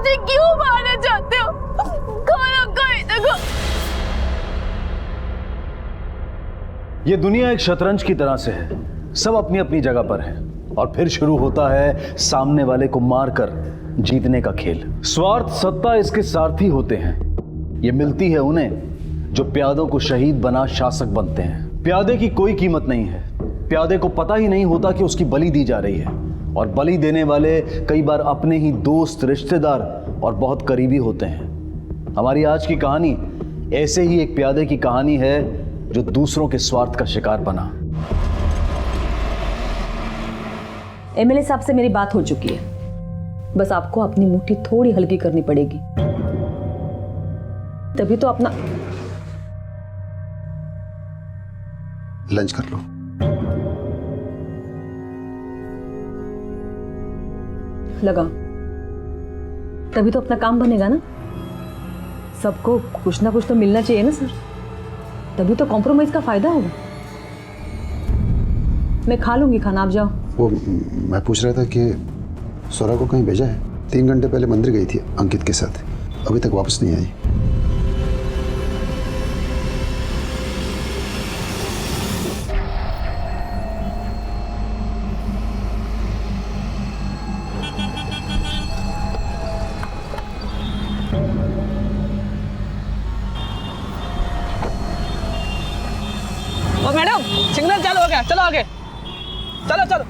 मुझे क्यों मारना चाहते हो? खोलो कोई देखो। ये दुनिया एक शतरंज की तरह से है, सब अपनी अपनी जगह पर है और फिर शुरू होता है सामने वाले को मारकर जीतने का खेल। स्वार्थ सत्ता इसके सारथी होते हैं। ये मिलती है उन्हें जो प्यादों को शहीद बना शासक बनते हैं। प्यादे की कोई कीमत नहीं है। प्यादे को पता ही नहीं होता कि उसकी बलि दी जा रही है, और बलि देने वाले कई बार अपने ही दोस्त, रिश्तेदार और बहुत करीबी होते हैं। हमारी आज की कहानी ऐसे ही एक प्यादे की कहानी है जो दूसरों के स्वार्थ का शिकार बना। एमएलए साहब से मेरी बात हो चुकी है, बस आपको अपनी मुट्ठी थोड़ी हल्की करनी पड़ेगी, तभी तो अपना लंच कर लो। लगा, तभी तो अपना काम बनेगा ना। सबको कुछ ना कुछ तो मिलना चाहिए ना सर, तभी तो कॉम्प्रोमाइज का फायदा होगा। मैं खा लूंगी खाना, आप जाओ। वो मैं पूछ रहा था कि स्वरा को कहीं भेजा है? 3 घंटे पहले मंदिर गई थी अंकित के साथ, अभी तक वापस नहीं आई। ओ मैडम, सिग्नल चालू हो गया, चलो आगे, चलो चलो।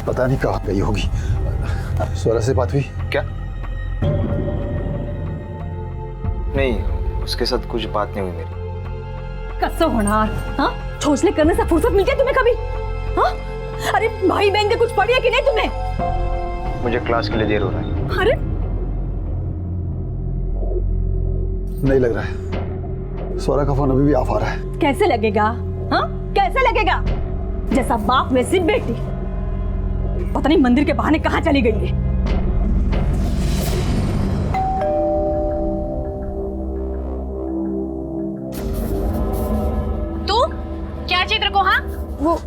पता नहीं कहाँ गई होगी। स्वरा से बात हुई क्या? नहीं, उसके साथ कुछ बात नहीं हुई मेरी। कसो होनार, हाँ? छोचले करने से फुर्सत मिलती है तुम्हें कभी? हाँ? अरे भाई बहन के कुछ पड़ी है कि नहीं तुम्हें? मुझे क्लास के लिए देर हो रहा है। अरे नहीं लग रहा है, स्वरा का फोन अभी भी ऑफ आ रहा है। कैसे लगेगा? हाँ? कैसे लगेगा? जैसा बाप वैसी बेटी। पता नहीं मंदिर के बहाने कहाँ चली गई है। तू क्या चित्र को? हाँ, वो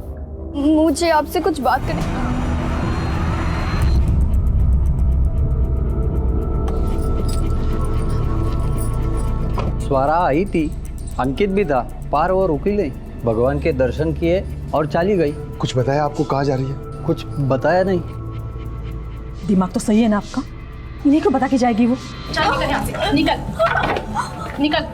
मुझे आपसे कुछ बात करनी। स्वरा आई थी, अंकित भी था, पार वो रुकी नहीं, भगवान के दर्शन किए और चली गई। कुछ बताया आपको कहाँ जा रही है? कुछ बताया नहीं। दिमाग तो सही है ना आपका? इन्हीं को बता के जाएगी वो। चल निकल यहाँ से, निकल निकल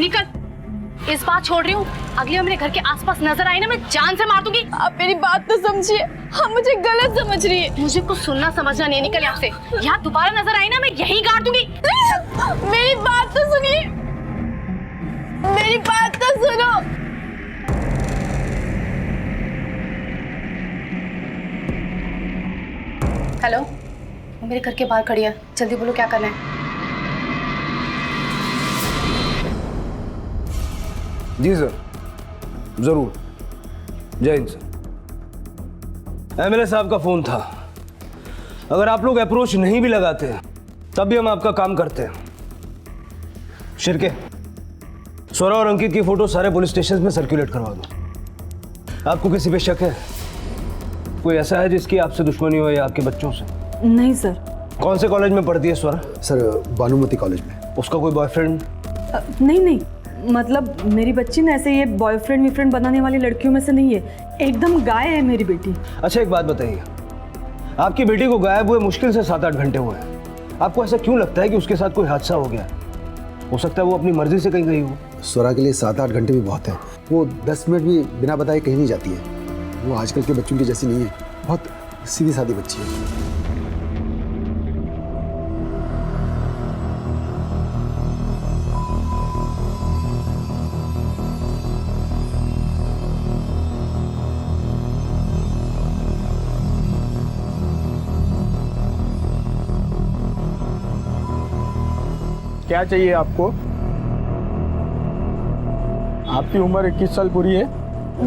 निकल। इस बात छोड़ रही हूँ, अगली बार मेरे घर के आसपास नजर आई ना, मैं जान से मार दूंगी। आप मेरी बात तो समझिए, आप मुझे गलत समझ रही है। मुझे कुछ सुनना समझना नहीं है, निकल यहाँ से। यहाँ दोबारा नजर आई ना, मैं यहीं गाड़ दूंगी। मेरी बात तो सुनिए, मेरी बात तो सुनो। हेलो, वो मेरे घर के बाहर खड़ी है, जल्दी बोलो क्या करना है। जी सर, जरूर। जय हिंद सर। एमएलए साहब का फोन था, अगर आप लोग अप्रोच नहीं भी लगाते तब भी हम आपका काम करते हैं। शिरके, स्वरा और अंकित की फोटो सारे पुलिस स्टेशन में सर्कुलेट करवा दो। आपको किसी पे शक है? कोई ऐसा है जिसकी आपसे दुश्मनी हो या आपके बच्चों से? नहीं सर। कौन से कॉलेज में पढ़ती है स्वरा? सर, भानुमती कॉलेज में। उसका कोई बॉयफ्रेंड? नहीं, मतलब मेरी बच्ची ना ऐसे ये बॉयफ्रेंड वीफ्रेंड बनाने वाली लड़कियों में से नहीं है, एकदम गाय है मेरी बेटी। अच्छा एक बात बताइए, आपकी बेटी को गायब हुए मुश्किल से 7-8 घंटे हुए हैं। आपको ऐसा क्यों लगता है कि उसके साथ कोई हादसा हो गया? हो सकता है वो अपनी मर्जी से कहीं गई हो। स्वरा के लिए 7-8 घंटे भी बहुत है। वो 10 मिनट भी बिना बताए कहीं नहीं जाती है। वो आजकल के बच्चों की जैसी नहीं है, बहुत सीधी सादी बच्ची है। क्या चाहिए आपको? आपकी उम्र 21 साल पूरी है?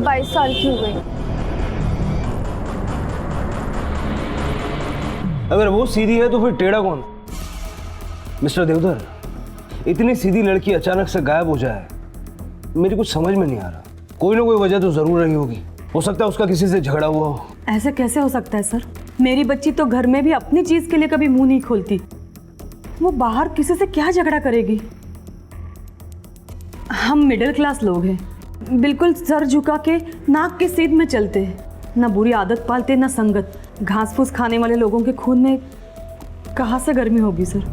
22 साल की हो गई। अगर वो सीधी है तो फिर टेढ़ा कौन? मिस्टर देवधर, इतनी सीधी लड़की अचानक से गायब हो जाए, मेरी कुछ समझ में नहीं आ रहा। कोई ना कोई वजह तो जरूर रही होगी। हो सकता है उसका किसी से झगड़ा हुआ हो। ऐसा कैसे हो सकता है सर? मेरी बच्ची तो घर में भी अपनी चीज के लिए कभी मुंह नहीं खोलती, वो बाहर किसी से क्या झगड़ा करेगी? हम मिडिल क्लास लोग हैं, बिल्कुल सर झुका के नाक के सीध में चलते हैं, ना बुरी आदत पालते ना संगत। घास फूस खाने वाले लोगों के खून में कहाँ से गर्मी होगी सर?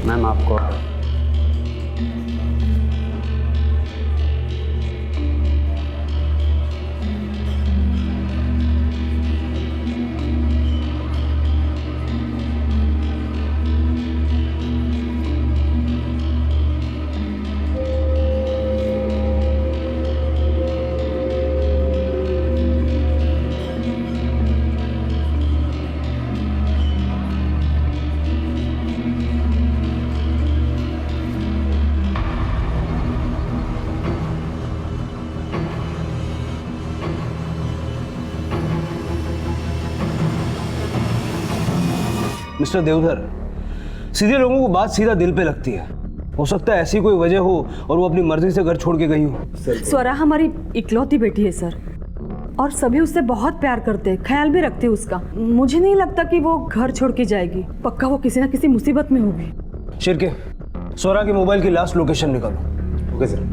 मैम आपको मिस्टर देवधर, सीधे लोगों को बात सीधा दिल पे लगती है। हो सकता है ऐसी कोई वजह हो और वो अपनी मर्जी से घर छोड़ के गई हो। स्वरा हमारी इकलौती बेटी है सर, और सभी उससे बहुत प्यार करते हैं, ख्याल भी रखते हैं उसका। मुझे नहीं लगता कि वो घर छोड़ के जाएगी। पक्का वो किसी ना किसी मुसीबत में होगी। शिरके, स्वरा के मोबाइल की लास्ट लोकेशन निकालो। Okay sir.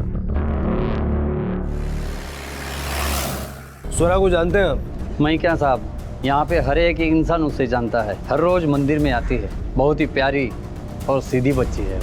स्वरा को जानते हैं आप? मैं क्या साहब, यहाँ पे हर एक इंसान उससे जानता है, हर रोज मंदिर में आती है। बहुत ही प्यारी और सीधी बच्ची है।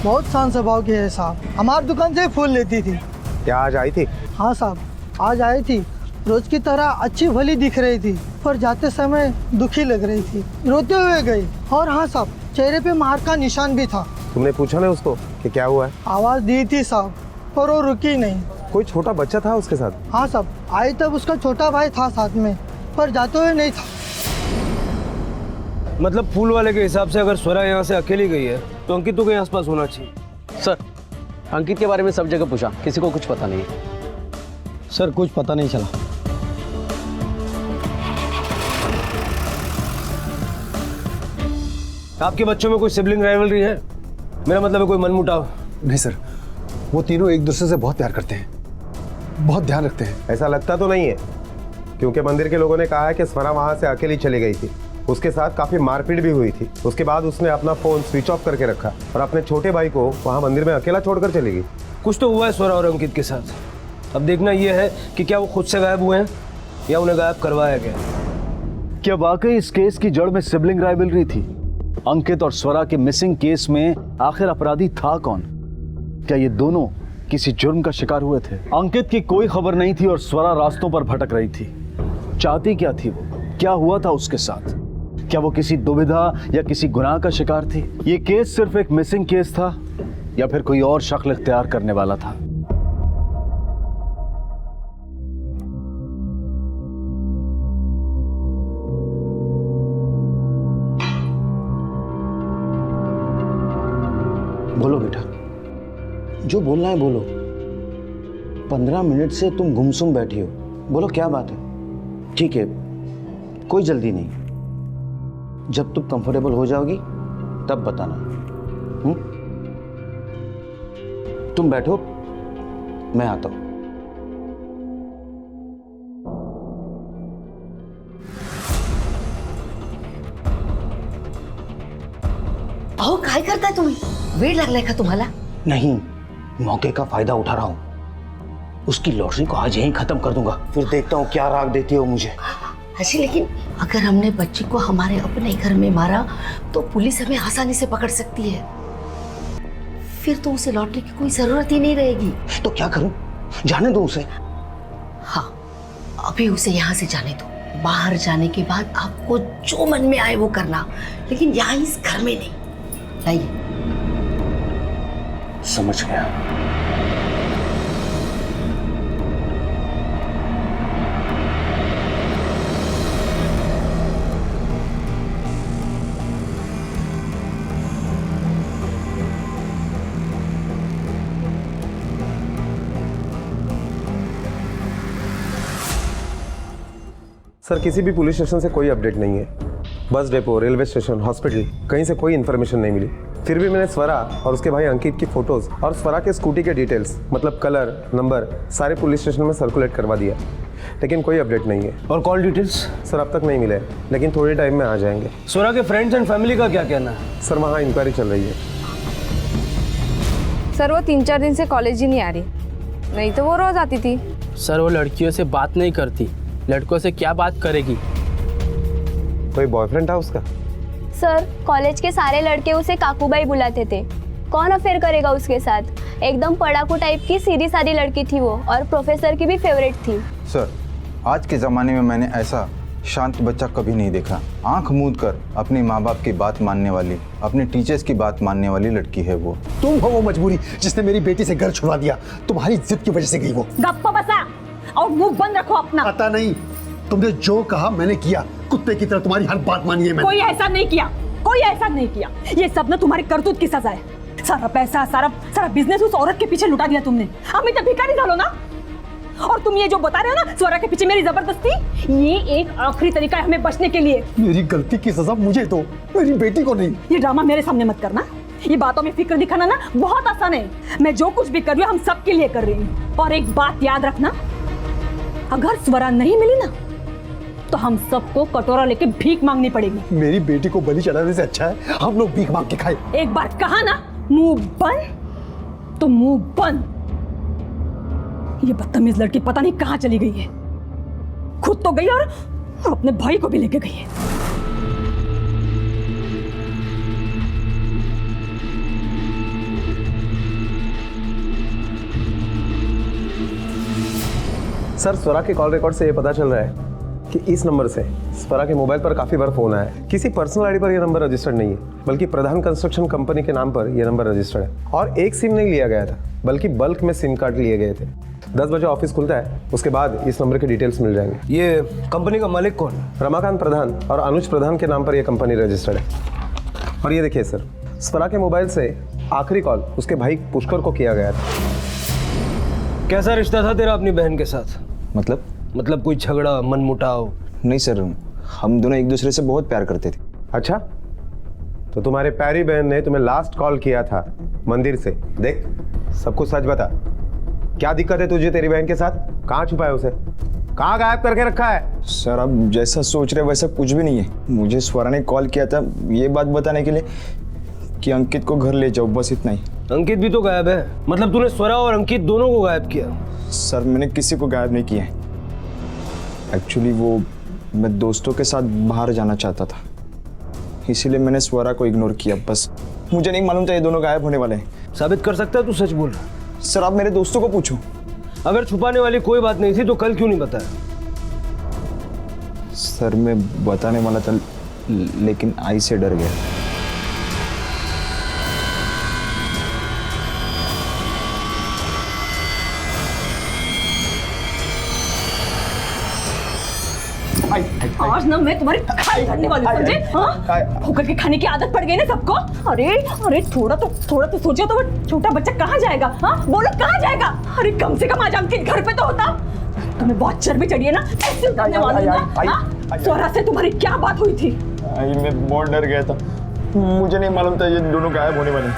बहुत शांत स्वभाव की है साहब, हमारी दुकान से फूल लेती थी। क्या आज आई थी? हाँ साहब, आज आई थी। रोज की तरह अच्छी भली दिख रही थी, पर जाते समय दुखी लग रही थी, रोते हुए गई। और हाँ साहब, चेहरे पे मार का निशान भी था। तुमने पूछा ना उसको कि क्या हुआ है? आवाज दी थी साहब, पर वो रुकी नहीं। कोई छोटा बच्चा था उसके साथ? हाँ साहब, आई तब उसका छोटा भाई था साथ में, पर जाते हुए नहीं था। मतलब फूल वाले के हिसाब से अगर स्वरा यहाँ से अकेली गई है तो अंकित तो कहीं आसपास होना चाहिए। सर, अंकित के बारे में सब जगह पूछा, किसी को कुछ पता नहीं। सर कुछ पता नहीं चला। आपके बच्चों में कोई सिबलिंग राइवलरी है? मेरा मतलब है कोई मनमुटाव? नहीं सर, वो तीनों एक दूसरे से बहुत प्यार करते हैं, बहुत ध्यान रखते हैं। ऐसा लगता तो नहीं है, क्योंकि मंदिर के लोगों ने कहा है कि स्वरा वहाँ से अकेली चली गई थी। उसके साथ काफी मारपीट भी हुई थी। उसके बाद उसने अपना फोन स्विच ऑफ करके रखा और अपने छोटे भाई को वहाँ मंदिर में अकेला छोड़कर चली गई। कुछ तो हुआ है स्वरा और अंकित के साथ। अब देखना यह है कि क्या वो खुद से गायब हुए हैं या उन्हें गायब करवाया गया। क्या वाकई इस केस की जड़ में सिबलिंग राइवलरी थी? अंकित और स्वरा के मिसिंग केस में आखिर अपराधी था कौन? क्या ये दोनों किसी जुर्म का शिकार हुए थे? अंकित की कोई खबर नहीं थी और स्वरा रास्तों पर भटक रही थी। चाहती क्या थी वो? क्या हुआ था उसके साथ? क्या वो किसी दुविधा या किसी गुनाह का शिकार थी? ये केस सिर्फ एक मिसिंग केस था या फिर कोई और शक्ल इख्तियार करने वाला था? बोलो बेटा, जो बोलना है बोलो। 15 मिनट से तुम गुमसुम बैठी हो, बोलो क्या बात है? ठीक है, कोई जल्दी नहीं, जब तुम कंफर्टेबल हो जाओगी तब बताना। तुम बैठो, मैं आता हूं। अहो काय करताय तुम्ही? वेळ लागलाय का तुम्हाला? नहीं, मौके का फायदा उठा रहा हूं। उसकी लॉटरी को आज यहीं खत्म कर दूंगा, फिर देखता हूं क्या राग देती हो मुझे। अच्छा, लेकिन अगर हमने बच्ची को हमारे अपने घर में मारा तो पुलिस हमें आसानी से पकड़ सकती है। फिर तो उसे लॉटरी की कोई जरूरत ही नहीं रहेगी। तो क्या करूं? जाने दो उसे। हाँ, अभी उसे यहाँ से जाने दो। बाहर जाने के बाद आपको जो मन में आए वो करना, लेकिन यहाँ इस घर में नहीं। लाइए। समझ गया। सर किसी भी पुलिस स्टेशन से कोई अपडेट नहीं है। Bus depot, railway station, hospital, कहीं से कोई इन्फॉर्मेशन नहीं मिली। फिर भी मैंने स्वरा और उसके भाई अंकित की फोटोज और स्वरा के स्कूटी के डिटेल्स, मतलब कलर, नंबर, सारे पुलिस स्टेशन में सर्कुलेट करवा दिया, लेकिन कोई अपडेट नहीं है। और कॉल डिटेल्स? सर अब तक नहीं मिले, लेकिन थोड़े टाइम में आ जाएंगे। स्वरा के फ्रेंड्स एंड फैमिली का क्या कहना है? सर वहाँ इंक्वायरी चल रही है। सर वो 3-4 दिन से कॉलेज ही नहीं आ रही, नहीं तो वो रोज आती थी। सर वो लड़कियों से बात नहीं करती, लड़कों से क्या बात करेगी? कोई बॉयफ्रेंड था उसका? सर कॉलेज के सारे लड़के उसे काकूबाई बुलाते थे। कौन अफेयर करेगा उसके साथ? एकदम पढ़ाकू टाइप की सीधी सादी लड़की थी वो, और प्रोफेसर की भी फेवरेट थी। सर आज के ज़माने में मैंने ऐसा शांत बच्चा कभी नहीं देखा। आंख मूंद कर अपने माँ बाप की बात मानने वाली, अपने टीचर्स की बात मानने वाली लड़की है वो। तुम हो वो मजबूरी जिसने मेरी बेटी से घर छुड़वा दिया। तुम्हारी जिद की वजह से गई वो। गप्पा बसा और मुंह बंद रखो अपना। पता नहीं, तुमने जो कहा मैंने किया। कुत्ते की तरह तुम्हारी हर बात मानी है मैंने। कोई ऐसा नहीं किया, कोई ऐसा नहीं किया। ये सब ना तुम्हारी करतूत की सजा है। सारा पैसा, सारा बिजनेस उस औरत के पीछे लुटा दिया तुमने। अभी तक भिखारी झालो ना। और तुम ये जो बता रहे हो ना स्वरा के पीछे मेरी जबरदस्ती, ये एक आखिरी तरीका है हमें बचने के लिए। मेरी गलती की सजा मुझे दो, मेरी बेटी को नहीं। ये ड्रामा मेरे सामने मत करना। ये बातों में फिक्र दिखाना ना बहुत आसान है। मैं जो कुछ भी कर रही हूँ हम सबके लिए कर रही हूँ। और एक बात याद रखना, अगर स्वरा नहीं मिली ना तो हम सबको कटोरा लेके भीख मांगनी पड़ेगी। मेरी बेटी को बलि चढ़ाने से अच्छा है हम लोग भीख मांग के खाए। एक बार कहा ना मुंह बंद तो मुंह बंद। ये बदतमीज लड़की पता नहीं कहां चली गई है। खुद तो गई और अपने भाई को भी लेके गई है। सर स्वरा के कॉल रिकॉर्ड से ये पता चल रहा है कि इस नंबर से स्वरा के मोबाइल पर काफ़ी बार फोन आया है। किसी पर्सनल आईडी पर यह नंबर रजिस्टर्ड नहीं है, बल्कि प्रधान कंस्ट्रक्शन कंपनी के नाम पर यह नंबर रजिस्टर्ड है। और एक सिम नहीं लिया गया था, बल्कि बल्क में सिम कार्ड लिए गए थे। 10 बजे ऑफिस खुलता है, उसके बाद इस नंबर के डिटेल्स मिल जाएंगे। ये कंपनी का मालिक कौन? रमाकांत प्रधान और अनुज प्रधान के नाम पर यह कंपनी रजिस्टर्ड है। और ये देखिए सर, स्वरा के मोबाइल से आखिरी कॉल उसके भाई पुष्कर को किया गया था। कैसा रिश्ता था तेरा अपनी बहन के साथ? मतलब कोई झगड़ा, मनमुटाव? नहीं सर, हम दोनों एक दूसरे से बहुत प्यार करते थे। अच्छा, तो तुम्हारे प्यारी बहन ने तुम्हें लास्ट कॉल किया था मंदिर से। देख सब कुछ सच बता, क्या दिक्कत है तुझे तेरी बहन के साथ? कहाँ छुपाया उसे? कहाँ गायब करके रखा है? सर आप जैसा सोच रहे वैसा कुछ भी नहीं है। मुझे स्वरा ने कॉल किया था ये बात बताने के लिए कि अंकित को घर ले जाओ, बस इतना ही। अंकित भी तो गायब है, मतलब तूने स्वरा और अंकित दोनों को गायब किया? सर मैंने किसी को गायब नहीं किया है। एक्चुअली वो मैं दोस्तों के साथ बाहर जाना चाहता था, इसीलिए मैंने स्वरा को इग्नोर किया। बस मुझे नहीं मालूम था ये दोनों गायब होने वाले हैं। साबित कर सकता है तू सच बोल रहा? सर आप मेरे दोस्तों को पूछो। अगर छुपाने वाली कोई बात नहीं थी तो कल क्यों नहीं बताया? सर मैं बताने वाला था लेकिन आई से डर गया। आज ना मैं तुम्हारी खाई करने वाली हूँ, समझे? हाँ? होकर के खाने की आदत पड़ गई ना सबको। अरे थोड़ा तो सोचो तो वो छोटा बच्चा कहाँ जाएगा? हाँ बोलो कहाँ जाएगा? अरे कम से कम आज अंकित घर पे तो होता। तुम्हें बहुत चर्बी चढ़ी है ना, ऐसे उतरने वाली ना। स्वरा से तुम्हारी क्या बात हुई थी? मैं बहुत डर गया था, मुझे नहीं मालूम था ये दोनों गायब होने वाले।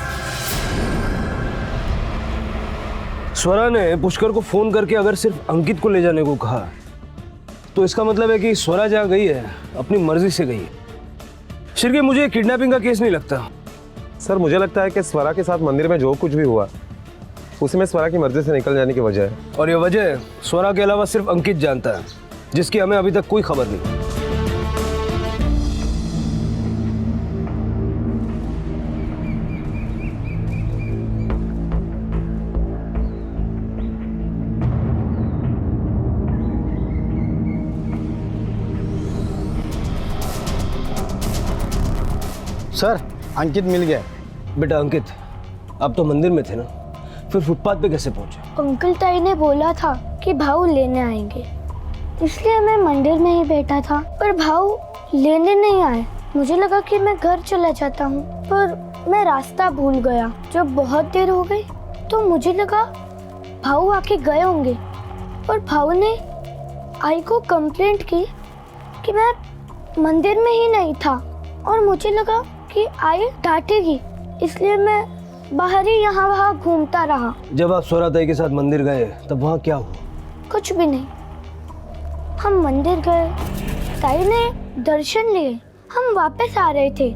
स्वरा ने पुष्कर को फोन करके अगर सिर्फ अंकित को ले जाने को कहा तो इसका मतलब है कि स्वरा जहाँ गई है अपनी मर्जी से गई है। शिर्के मुझे किडनैपिंग का केस नहीं लगता। सर मुझे लगता है कि स्वरा के साथ मंदिर में जो कुछ भी हुआ उसमें स्वरा की मर्जी से निकल जाने की वजह है। और ये वजह स्वरा के अलावा सिर्फ अंकित जानता है, जिसकी हमें अभी तक कोई खबर नहीं। सर अंकित मिल गया। बेटा अंकित, आप तो मंदिर में थे ना, फिर फुटपाथ पे कैसे पहुंचे? अंकल ताई ने बोला था कि भाऊ लेने आएंगे, इसलिए मैं मंदिर में ही बैठा था, पर भाऊ लेने नहीं आए। मुझे लगा कि मैं घर चला जाता हूँ, पर मैं रास्ता भूल गया। जब बहुत देर हो गई तो मुझे लगा भाऊ आके गए होंगे, और भाऊ ने आई को कंप्लेंट की कि मैं मंदिर में ही नहीं था और मुझे लगा कि आई डांटेगी, इसलिए मैं बाहर ही यहाँ वहाँ घूमता रहा। जब आप स्वरा ताई के साथ मंदिर गए तब वहाँ क्या हुआ? कुछ भी नहीं। हम मंदिर गए, ताई ने दर्शन लिए, हम वापस आ रहे थे,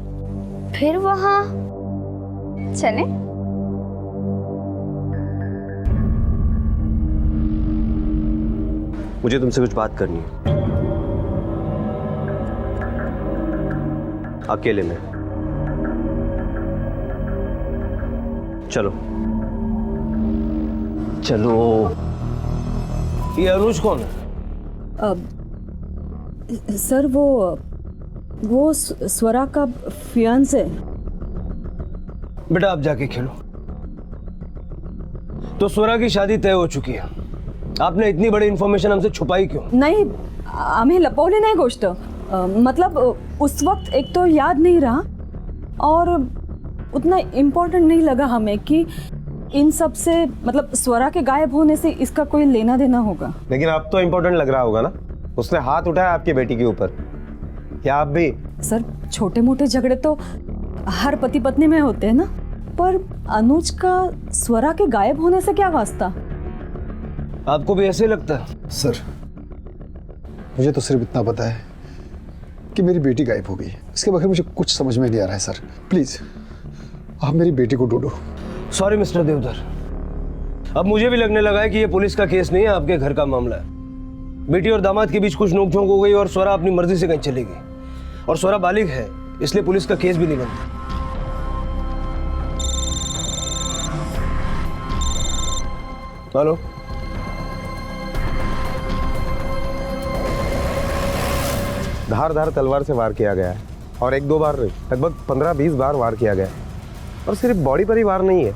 फिर वहाँ चले। मुझे तुमसे कुछ बात करनी है, अकेले में। चलो चलो। ये अनुज कौन है? सर वो स्वरा का फियांसे है। बेटा आप जाके खेलो। तो स्वरा की शादी तय हो चुकी है, आपने इतनी बड़ी इन्फॉर्मेशन हमसे छुपाई क्यों? नाही, आम्ही लपवली नाही गोष्ट। मतलब उस वक्त एक तो याद नहीं रहा और उतना इम्पोर्टेंट नहीं लगा हमें कि इन सब से, मतलब स्वरा के गायब होने से इसका कोई लेना देना होगा। लेकिन अब तो इम्पोर्टेंट लग रहा होगा ना, उसने हाथ उठाया आपकी बेटी के ऊपर। क्या आप भी? सर छोटे मोटे झगड़े तो हर पति पत्नी में होते हैं ना, पर अनुज का स्वरा के गायब होने से क्या वास्ता? आपको भी ऐसे लगता है? सर मुझे तो सिर्फ इतना पता है कि मेरी बेटी गायब हो गई। इसके बगैर मुझे कुछ समझ में नहीं आ रहा है। सर प्लीज आप मेरी बेटी को ढूंढो। सॉरी मिस्टर देवधर, अब मुझे भी लगने लगा है कि ये पुलिस का केस नहीं है, आपके घर का मामला है। बेटी और दामाद के बीच कुछ नोकझोंक हो गई और स्वरा अपनी मर्जी से कहीं चली गई, और स्वरा बालिग है, इसलिए पुलिस का केस भी नहीं बनता। हेलो, धार तलवार से वार किया गया है, और एक दो बार नहीं, लगभग 15-20 बार वार किया गया है। और सिर्फ बॉडी पर ही वार नहीं है,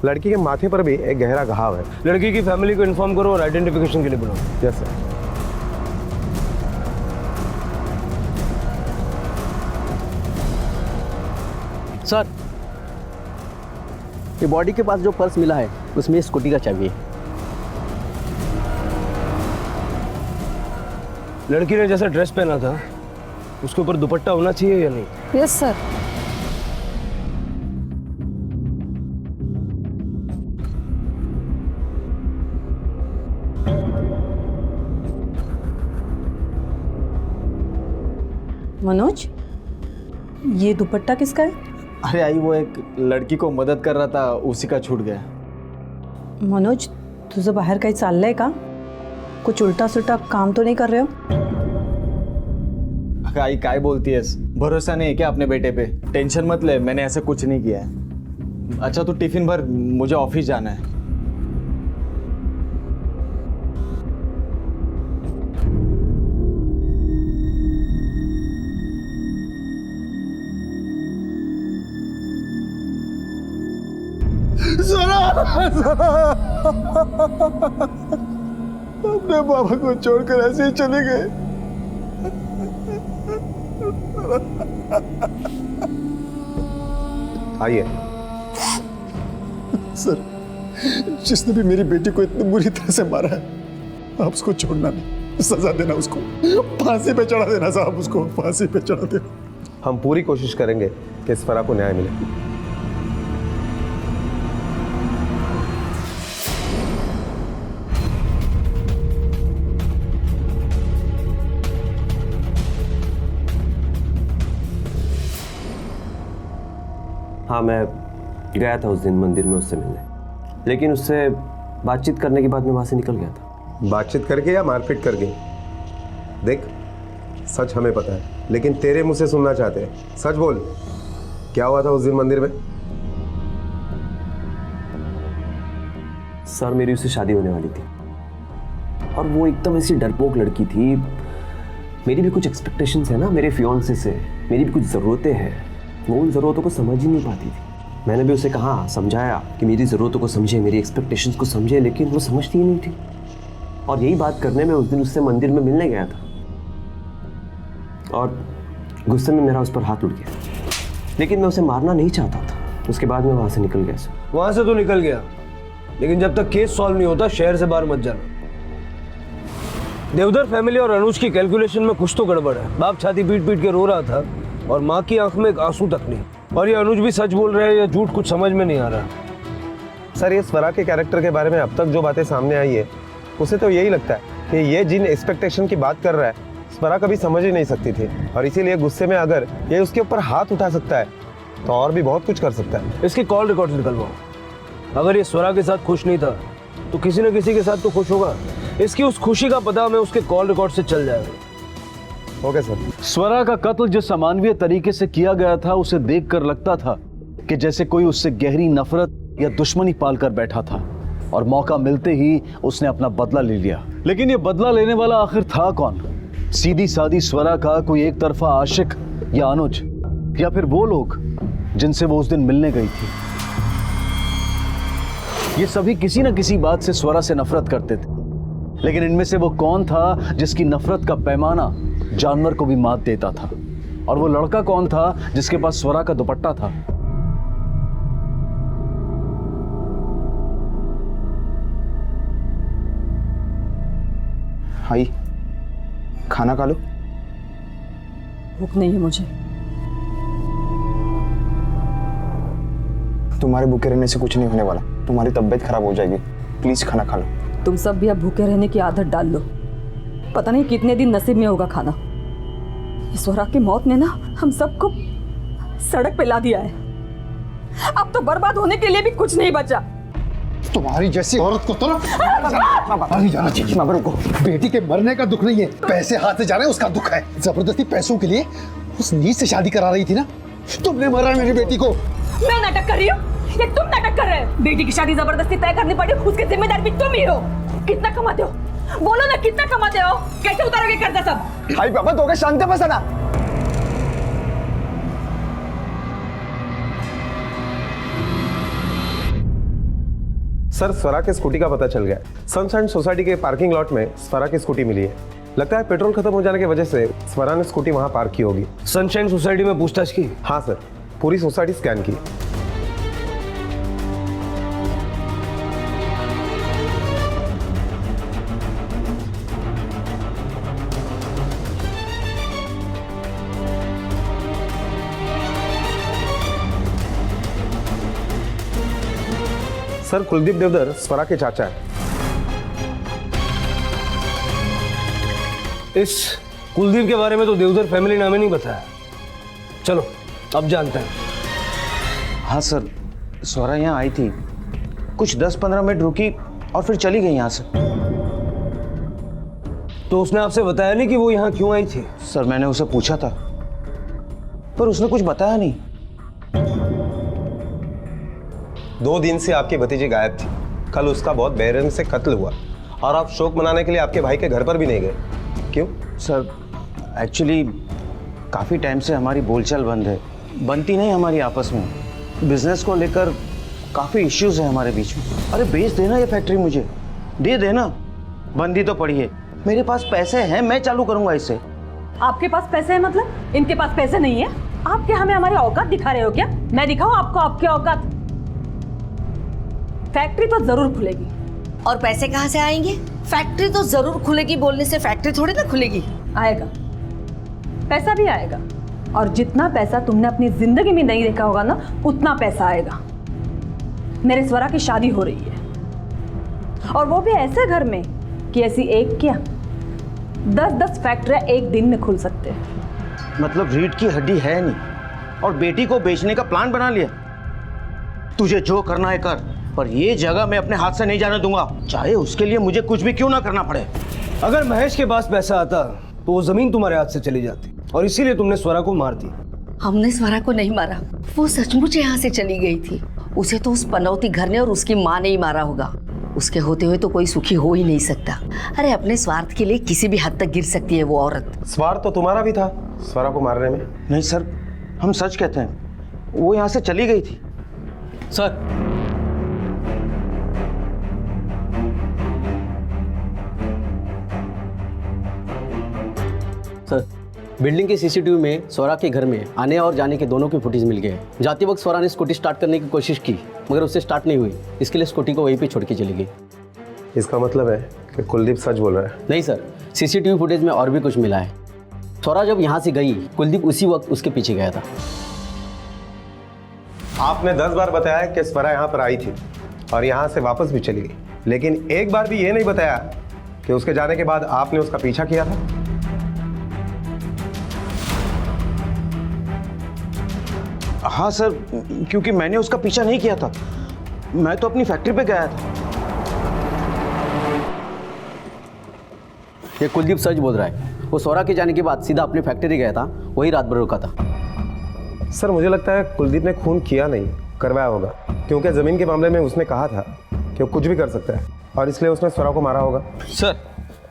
लड़की के माथे पर भी एक गहरा घाव है। लड़की की फैमिली को इन्फॉर्म करो और आइडेंटिफिकेशन के लिए बुलाओ। Yes sir. सर, ये बॉडी के पास जो पर्स मिला है उसमें स्कूटी का चाबी है। लड़की ने जैसा ड्रेस पहना था उसके ऊपर दुपट्टा होना चाहिए या नहीं? Yes sir. मनोज, ये दुपट्टा किसका है? अरे आई, वो एक लड़की को मदद कर रहा था, उसी का छूट गया। मनोज, तुझं बाहेर काही चाललंय का? कुछ उल्टा सुल्टा काम तो नहीं कर रहे हो? आई काय बोलती है? भरोसा नहीं है क्या अपने बेटे पे? टेंशन मत ले, मैंने ऐसा कुछ नहीं किया है। अच्छा तू टिफिन भर, मुझे ऑफिस जाना है। अपने बाबा को छोड़कर ऐसे ही चले गए। आइए। सर जिसने भी मेरी बेटी को इतनी बुरी तरह से मारा है, आप उसको छोड़ना नहीं, सजा देना, उसको फांसी पे चढ़ा देना साहब, उसको फांसी पे चढ़ा देना। हम पूरी कोशिश करेंगे कि इस फरा को न्याय मिले। हाँ, मैं गया था उस दिन मंदिर में उससे मिलने, लेकिन उससे बातचीत करने के बाद मैं वहाँ से निकल गया था। बातचीत करके या मारपीट करके? देख, सच हमें पता है, लेकिन तेरे मुंह से सुनना चाहते हैं। सच बोल, क्या हुआ था उस दिन मंदिर में? सर, मेरी उससे शादी होने वाली थी और वो एकदम ऐसी डरपोक लड़की थी। मेरी भी कुछ एक्सपेक्टेशंस है ना मेरे फियांसे से, मेरी भी कुछ ज़रूरतें हैं, वो उन ज़रूरतों को समझ ही नहीं पाती थी। मैंने भी उसे कहा, समझाया कि मेरी ज़रूरतों को समझे, मेरी एक्सपेक्टेशंस को समझे, लेकिन वो समझती ही नहीं थी। और यही बात करने में उस दिन उससे मंदिर में मिलने गया था और गुस्से में मेरा उस पर हाथ उठ गया, लेकिन मैं उसे मारना नहीं चाहता था। उसके बाद मैं वहाँ से निकल गया। वहाँ से तो निकल गया, लेकिन जब तक केस सॉल्व नहीं होता शहर से बाहर मत जाना। देवधर फैमिली और अनुज की कैलकुलेशन में कुछ तो गड़बड़ है। बाप छाती पीट पीट के रो रहा था और माँ की आंख में एक आंसू तक नहीं। और ये अनुज भी सच बोल रहे हैं या झूठ, कुछ समझ में नहीं आ रहा। सर, ये स्वरा के कैरेक्टर के बारे में अब तक जो बातें सामने आई है, उसे तो यही लगता है कि ये जिन एक्सपेक्टेशन की बात कर रहा है, स्वरा कभी समझ ही नहीं सकती थी। और इसीलिए गुस्से में अगर ये उसके ऊपर हाथ उठा सकता है तो और भी बहुत कुछ कर सकता है। इसके कॉल रिकॉर्ड निकलवाओ। अगर ये स्वरा के साथ खुश नहीं था तो किसी न किसी के साथ तो खुश होगा। इसकी उस खुशी का पता हमें उसके कॉल रिकॉर्ड से चल जाएगा। Okay sir. स्वरा का कत्ल जिस अमानवीय तरीके से किया गया था, उसे देखकर लगता था कि जैसे कोई उससे गहरी नफरत या दुश्मनी पालकर बैठा था और मौका मिलते ही उसने अपना बदला ले लिया। लेकिन ये बदला लेने वाला आखिर था कौन? सीधी सादी स्वरा का कोई एक तरफा आशिक या अनुज, या फिर वो लोग जिनसे वो उस दिन मिलने गई थी? ये सभी किसी न किसी बात से स्वरा से नफरत करते थे, लेकिन इनमें से वो कौन था जिसकी नफरत का पैमाना जानवर को भी मात देता था? और वो लड़का कौन था जिसके पास स्वरा का दुपट्टा था? हाई, खाना खा लो। भूख नहीं है मुझे। तुम्हारे भूखे रहने से कुछ नहीं होने वाला, तुम्हारी तबीयत खराब हो जाएगी। प्लीज खाना खा लो। तुम सब भी अब भूखे रहने की आदत डाल लो। पता नहीं कितने दिन नसीब में होगा खाना। इस स्वरा की मौत ने ना हम सबको सड़क पे ला दिया है। अब तो बर्बाद होने के लिए भी कुछ नहीं बचा। तुम्हारी जैसी औरत को तो नहीं जाना चाहिए। बाबा रुको, बेटी के मरने का दुख नहीं है, पैसे हाथ से जा रहे हैं उसका दुख है। जबरदस्ती पैसों के लिए उस नीच से शादी करा रही थी ना, तुमने मरा मेरी बेटी को। मैं नाटक कर रही हूँ या तुम नाटक कर रहे हो? बेटी की शादी जबरदस्ती तय करनी पड़ी, उसके जिम्मेदार भी तुम ही हो। कितना कमाते हो? बोलो ना, कितना कमाते हो? कैसे उतारोगे कर्जा सब? हाय बाबा, तो शांति बसना। सर, स्वरा के स्कूटी का पता चल गया। सनशाइन सोसाइटी के पार्किंग लॉट में स्वरा की स्कूटी मिली है। लगता है पेट्रोल खत्म हो जाने की वजह से स्वरा ने स्कूटी वहां पार्क की होगी। सनशाइन सोसाइटी में पूछताछ की? हाँ सर, पूरी सोसाइटी स्कैन की। सर, कुलदीप देवधर स्वरा के चाचा है। इस कुलदीप के बारे में तो देवधर फैमिली ने हमें नहीं बताया। चलो अब जानते हैं। हाँ सर, स्वरा यहाँ आई थी, कुछ 10-15 मिनट रुकी और फिर चली गई यहाँ से। तो उसने आपसे बताया नहीं कि वो यहाँ क्यों आई थी? सर, मैंने उसे पूछा था पर उसने कुछ बताया नहीं। 2 दिन से आपकी भतीजी गायब थी। कल उसका बहुत बेरहमी से कत्ल हुआ और आप शोक मनाने के लिए आपके भाई के घर पर भी नहीं गए, क्यों? सर, एक्चुअली काफ़ी टाइम से हमारी बोलचाल बंद है, बनती नहीं हमारी आपस में। बिजनेस को लेकर काफ़ी इश्यूज है हमारे बीच में। अरे बेच देना ये फैक्ट्री, मुझे दे देना। बंदी तो पड़ी है, मेरे पास पैसे हैं, मैं चालू करूंगा इसे। आपके पास पैसे है मतलब? इनके पास पैसे नहीं है। आप क्या हमें हमारे औकात दिखा रहे हो क्या? मैं दिखाऊं आपको आपके औकात? फैक्ट्री तो जरूर खुलेगी। और पैसे कहाँ से आएंगे? फैक्ट्री तो जरूर खुलेगी बोलने से फैक्ट्री थोड़ी ना खुलेगी। आएगा, पैसा भी आएगा। और जितना पैसा तुमने अपनी जिंदगी में नहीं देखा होगा ना, उतना पैसा आएगा। मेरे स्वरा की शादी हो रही है, और वो भी ऐसे घर में कि ऐसी एक क्या 10-10 फैक्ट्रियां एक दिन में खुल सकते हैं। मतलब रीढ़ की हड्डी है नहीं और बेटी को बेचने का प्लान बना लिया। तुझे जो करना है कर, पर ये जगह मैं अपने हाथ से नहीं जाने दूंगा, चाहे उसके लिए मुझे कुछ भी क्यों ना करना पड़े। अगर महेश के पास पैसा आता तो वो जमीन तुम्हारे हाथ से चली जाती, और इसीलिए तुमने स्वरा को मार दी। हमने स्वरा को नहीं मारा, वो सचमुच यहाँ से चली गई थी। उसे तो उस पनौती घर ने और उसकी माँ ने ही मारा होगा। उसके होते हुए तो कोई सुखी हो ही नहीं सकता। अरे अपने स्वार्थ के लिए किसी भी हद तक गिर सकती है वो औरत। स्वार्थ तो तुम्हारा भी था स्वरा को मारने में। नहीं सर, हम सच कहते हैं, वो यहाँ से चली गई थी। सर, सर, बिल्डिंग के सीसीटीवी में स्वरा के घर में आने और जाने के दोनों की फुटेज मिल गए हैं। जाते वक्त स्वरा ने स्कूटी स्टार्ट करने की कोशिश की, मगर उससे स्टार्ट नहीं हुई। इसके लिए स्कूटी को वहीं पे छोड़ के चली गई। इसका मतलब है कि कुलदीप सच बोल रहा है? नहीं सर, सीसीटीवी फुटेज में और भी कुछ मिला है। स्वरा जब यहाँ से गई, कुलदीप उसी वक्त उसके पीछे गया था। आपने 10 बार बताया कि स्वरा यहाँ पर आई थी और यहाँ से वापस भी चली गई, लेकिन एक बार भी ये नहीं बताया कि उसके जाने के बाद आपने उसका पीछा किया था। हाँ सर, क्योंकि मैंने उसका पीछा नहीं किया था, मैं तो अपनी फैक्ट्री पे गया था। ये कुलदीप सच बोल रहा है। वो स्वरा के जाने के बाद सीधा अपनी फैक्ट्री गया था, वही रात भर रुका था। सर मुझे लगता है कुलदीप ने खून किया नहीं, करवाया होगा, क्योंकि जमीन के मामले में उसने कहा था कि वो कुछ भी कर सकता है और इसलिए उसने स्वरा को मारा होगा। सर,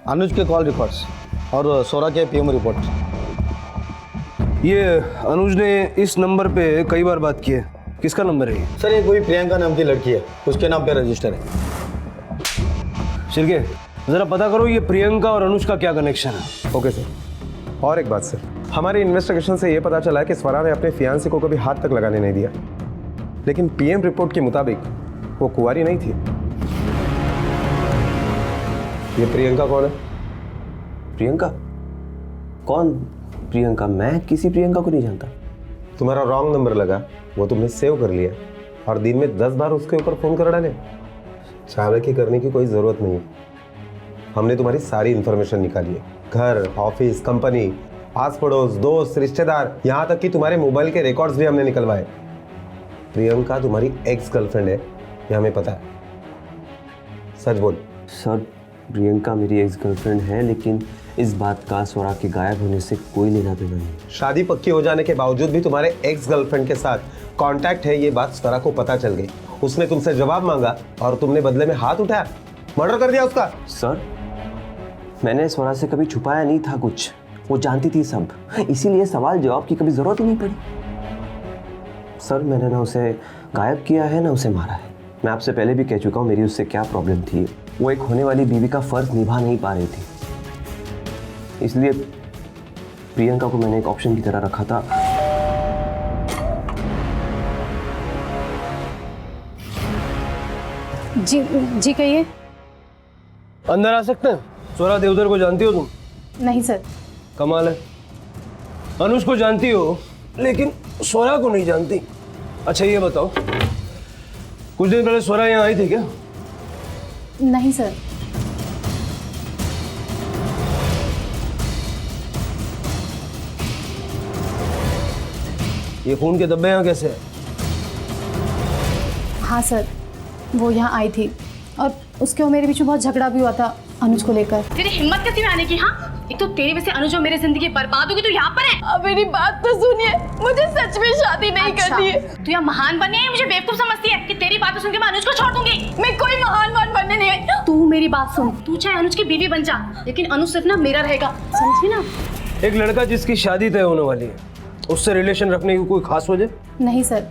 अनुज के कॉल रिकॉर्ड्स और स्वरा के पीएम रिपोर्ट। ये अनुज ने इस नंबर पे कई बार बात की है। किसका नंबर है ये? सर, ये कोई प्रियंका नाम की लड़की है, उसके नाम पे रजिस्टर है। शिर्के, जरा पता करो ये प्रियंका और अनुज का क्या कनेक्शन है। Okay sir. और एक बात सर, हमारी इन्वेस्टिगेशन से ये पता चला है कि स्वरा ने अपने फियांसे को कभी हाथ तक लगाने नहीं दिया, लेकिन पीएम रिपोर्ट के मुताबिक वो कुंवारी नहीं थी। ये प्रियंका कौन है? प्रियंका? कौन प्रियंका? मैं किसी प्रियंका को नहीं जानता। तुम्हारा रॉन्ग नंबर लगा, वो तुमने सेव कर लिया और दिन में 10 बार उसके ऊपर फोन कर डाले। चालाकी करने की कोई जरूरत नहीं है। हमने तुम्हारी सारी इंफॉर्मेशन निकाली है, घर, ऑफिस, कंपनी, आस पड़ोस, दोस्त, रिश्तेदार, यहाँ तक कि तुम्हारे मोबाइल के रिकॉर्ड्स भी हमने निकलवाए। प्रियंका तुम्हारी एक्स गर्लफ्रेंड है, ये हमें पता है। सच बोल। सर, प्रियंका मेरी एक्स गर्लफ्रेंड है, लेकिन इस बात का स्वरा के गायब होने से कोई लेना देना नहीं। शादी पक्की हो जाने के बावजूद भी तुम्हारे एक्स गर्लफ्रेंड के साथ कांटेक्ट है, ये बात स्वरा को पता चल गई। उसने तुमसे जवाब मांगा और तुमने बदले में हाथ उठाया, मर्डर कर दिया उसका। सर, मैंने स्वरा से कभी छुपाया नहीं था कुछ, वो जानती थी सब, इसीलिए सवाल जवाब की कभी जरूरत ही नहीं पड़ी। सर, मैंने ना उसे गायब किया है ना उसे मारा है। मैं आपसे पहले भी कह चुका हूँ मेरी उससे क्या प्रॉब्लम थी। वो एक होने वाली बीवी का फर्ज निभा नहीं पा रही थी, इसलिए प्रियंका को मैंने एक ऑप्शन की तरह रखा था। जी कहिए। अंदर आ सकते हैं? स्वरा देवधर को जानती हो तुम? नहीं सर। कमाल है, अनुज को जानती हो लेकिन स्वरा को नहीं जानती। अच्छा ये बताओ, कुछ दिन पहले स्वरा यहाँ आई थी क्या? नहीं सर। ये खून के धब्बे यहाँ कैसे है? हाँ सर, वो यहाँ आई थी और उसके और मेरे बीच में बहुत झगड़ा भी हुआ था अनुज को लेकर। तेरी हिम्मत कैसी आने की? हाँ, एक तो तेरी वजह से अनुज और मेरी जिंदगी बर्बाद होगी, तू यहाँ पर है। अब मेरी बात तो सुनिए, मुझे सच में शादी नहीं करनी है। तू यहाँ महान बनने है, मुझे बेवकूफ समझती है कि तेरी बात सुन के मैं अनुज को छोड़ दूंगी। मैं कोई महान बनने नहीं आई। तू मेरी बात सुन, तू चाहे अनुज की बीवी बन जा, लेकिन अनुज सिर्फ ना मेरा रहेगा, समझी ना? एक लड़का जिसकी शादी तय होने वाली है, उससे रिलेशन रखने की कोई खास वजह? नहीं सर,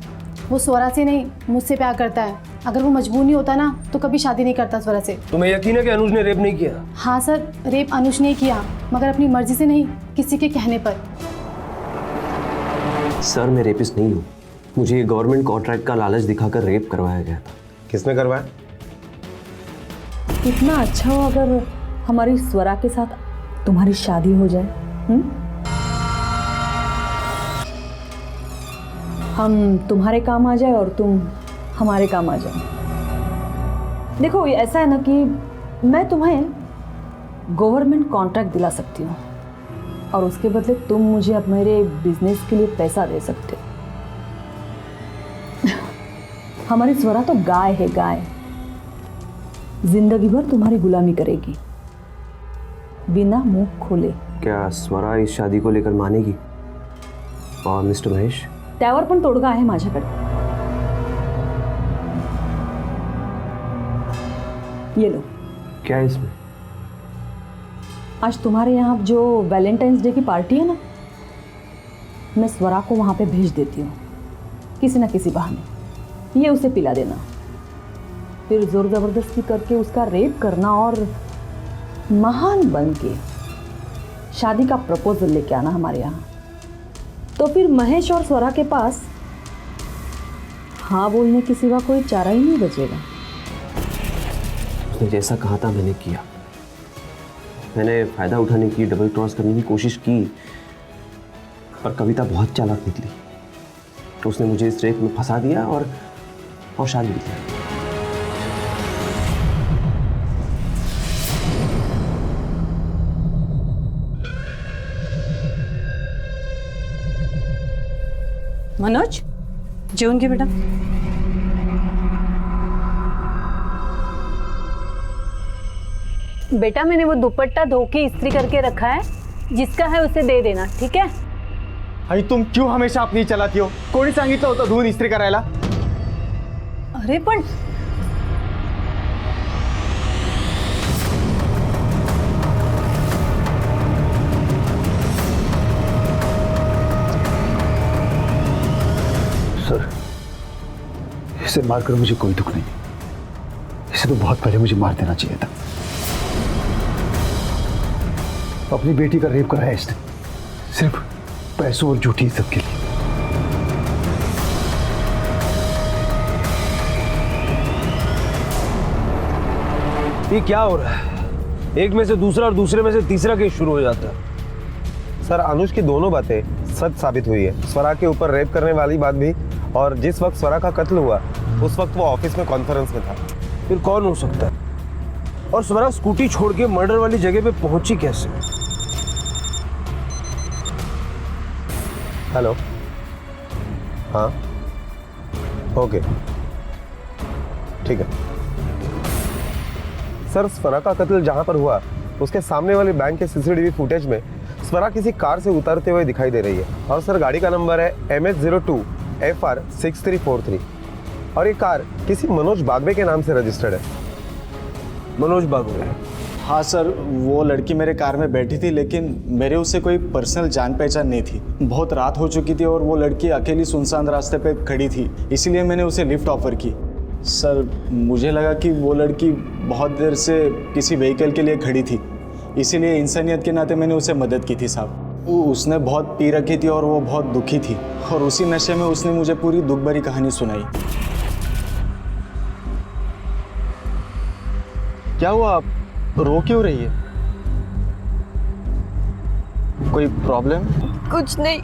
वो स्वरा से नहीं मुझसे प्यार करता है। अगर वो मजबूर नहीं होता ना तो कभी शादी नहीं करता स्वरा से। तुम्हें यकीन है कि अनुज ने रेप नहीं किया? हाँ सर, रेप अनुज ने किया, मगर अपनी मर्जी से नहीं, किसी के कहने पर। सर, मैं रेपिस्ट नहीं हूँ। मुझे गवर्नमेंट कॉन्ट्रैक्ट का लालच दिखाकर रेप करवाया गया था। किसने करवाया? कितना अच्छा हो अगर हमारी स्वरा के साथ तुम्हारी शादी हो जाए। हम तुम्हारे काम आ जाए और तुम हमारे काम आ जाओ। देखो, ऐसा है ना कि मैं तुम्हें गवर्नमेंट कॉन्ट्रैक्ट दिला सकती हूँ और उसके बदले तुम मुझे अब मेरे बिजनेस के लिए पैसा दे सकते हो। हमारी स्वरा तो गाय है, गाय। जिंदगी भर तुम्हारी गुलामी करेगी बिना मुंह खोले। क्या स्वरा इस शादी को लेकर मानेगी? और मिस्टर महेश? त्यावर पण तोडगा आहे माझ्याकडे। ये लो। क्या है इसमें? आज तुम्हारे यहाँ जो वैलेंटाइंस डे की पार्टी है ना, मैं स्वरा को वहाँ पे भेज देती हूँ किसी ना किसी बहाने। ये उसे पिला देना, फिर जोर जबरदस्ती करके उसका रेप करना और महान बन के शादी का प्रपोजल लेके आना हमारे यहाँ। तो फिर महेश और स्वरा के पास हाँ बोलने के सिवा कोई चारा ही नहीं बचेगा। उसने जैसा कहा था मैंने किया। मैंने फ़ायदा उठाने की, डबल क्रॉस करने की कोशिश की, पर कविता बहुत चालाक निकली। तो उसने मुझे इस रेप में फंसा दिया और शादी की। मनोज, जेवण घे बेटा। बेटा मैंने वो दुपट्टा धो के इस्त्री करके रखा है, जिसका है उसे दे देना, ठीक है? आई तुम क्यों हमेशा अपनी चलाती हो? कोणी सांगितलं होतं धुवून इस्त्री करायला? अरे पण सर, इसे मारकर मुझे कोई दुख नहीं। इसे तो बहुत पहले मुझे मार देना चाहिए था। अपनी बेटी का रेप कराया इसने, सिर्फ पैसों और झूठी इज्जत के लिए। ये क्या हो रहा है? एक में से दूसरा और दूसरे में से तीसरा केस शुरू हो जाता है। सर, अनुज की दोनों बातें सच साबित हुई है। स्वरा के ऊपर रेप करने वाली बात भी, और जिस वक्त स्वरा का कत्ल हुआ उस वक्त वो ऑफिस में कॉन्फ्रेंस में था। फिर कौन हो सकता है? और स्वरा स्कूटी छोड़ के मर्डर वाली जगह पे पहुंची कैसे? हेलो, हाँ, ओके, ठीक है। सर, स्वरा का कत्ल जहां पर हुआ उसके सामने वाले बैंक के सीसीटीवी फुटेज में स्वरा किसी कार से उतरते हुए दिखाई दे रही है। और सर, गाड़ी का नंबर है MH02 FR 6343 और ये कार किसी मनोज बागवे के नाम से रजिस्टर्ड है। मनोज बागवे? हाँ सर, वो लड़की मेरे कार में बैठी थी, लेकिन मेरे उससे कोई पर्सनल जान पहचान नहीं थी। बहुत रात हो चुकी थी और वो लड़की अकेली सुनसान रास्ते पे खड़ी थी, इसीलिए मैंने उसे लिफ्ट ऑफर की। सर, मुझे लगा कि वो लड़की बहुत देर से किसी व्हीकल के लिए खड़ी थी, इसीलिए इंसानियत के नाते मैंने उसे मदद की थी साहब। उसने बहुत पी रखी थी और वो बहुत दुखी थी, और उसी नशे में उसने मुझे पूरी दुख भरी कहानी सुनाई। क्या हुआ, आप रो क्यों रही है? कोई प्रॉब्लम? कुछ नहीं,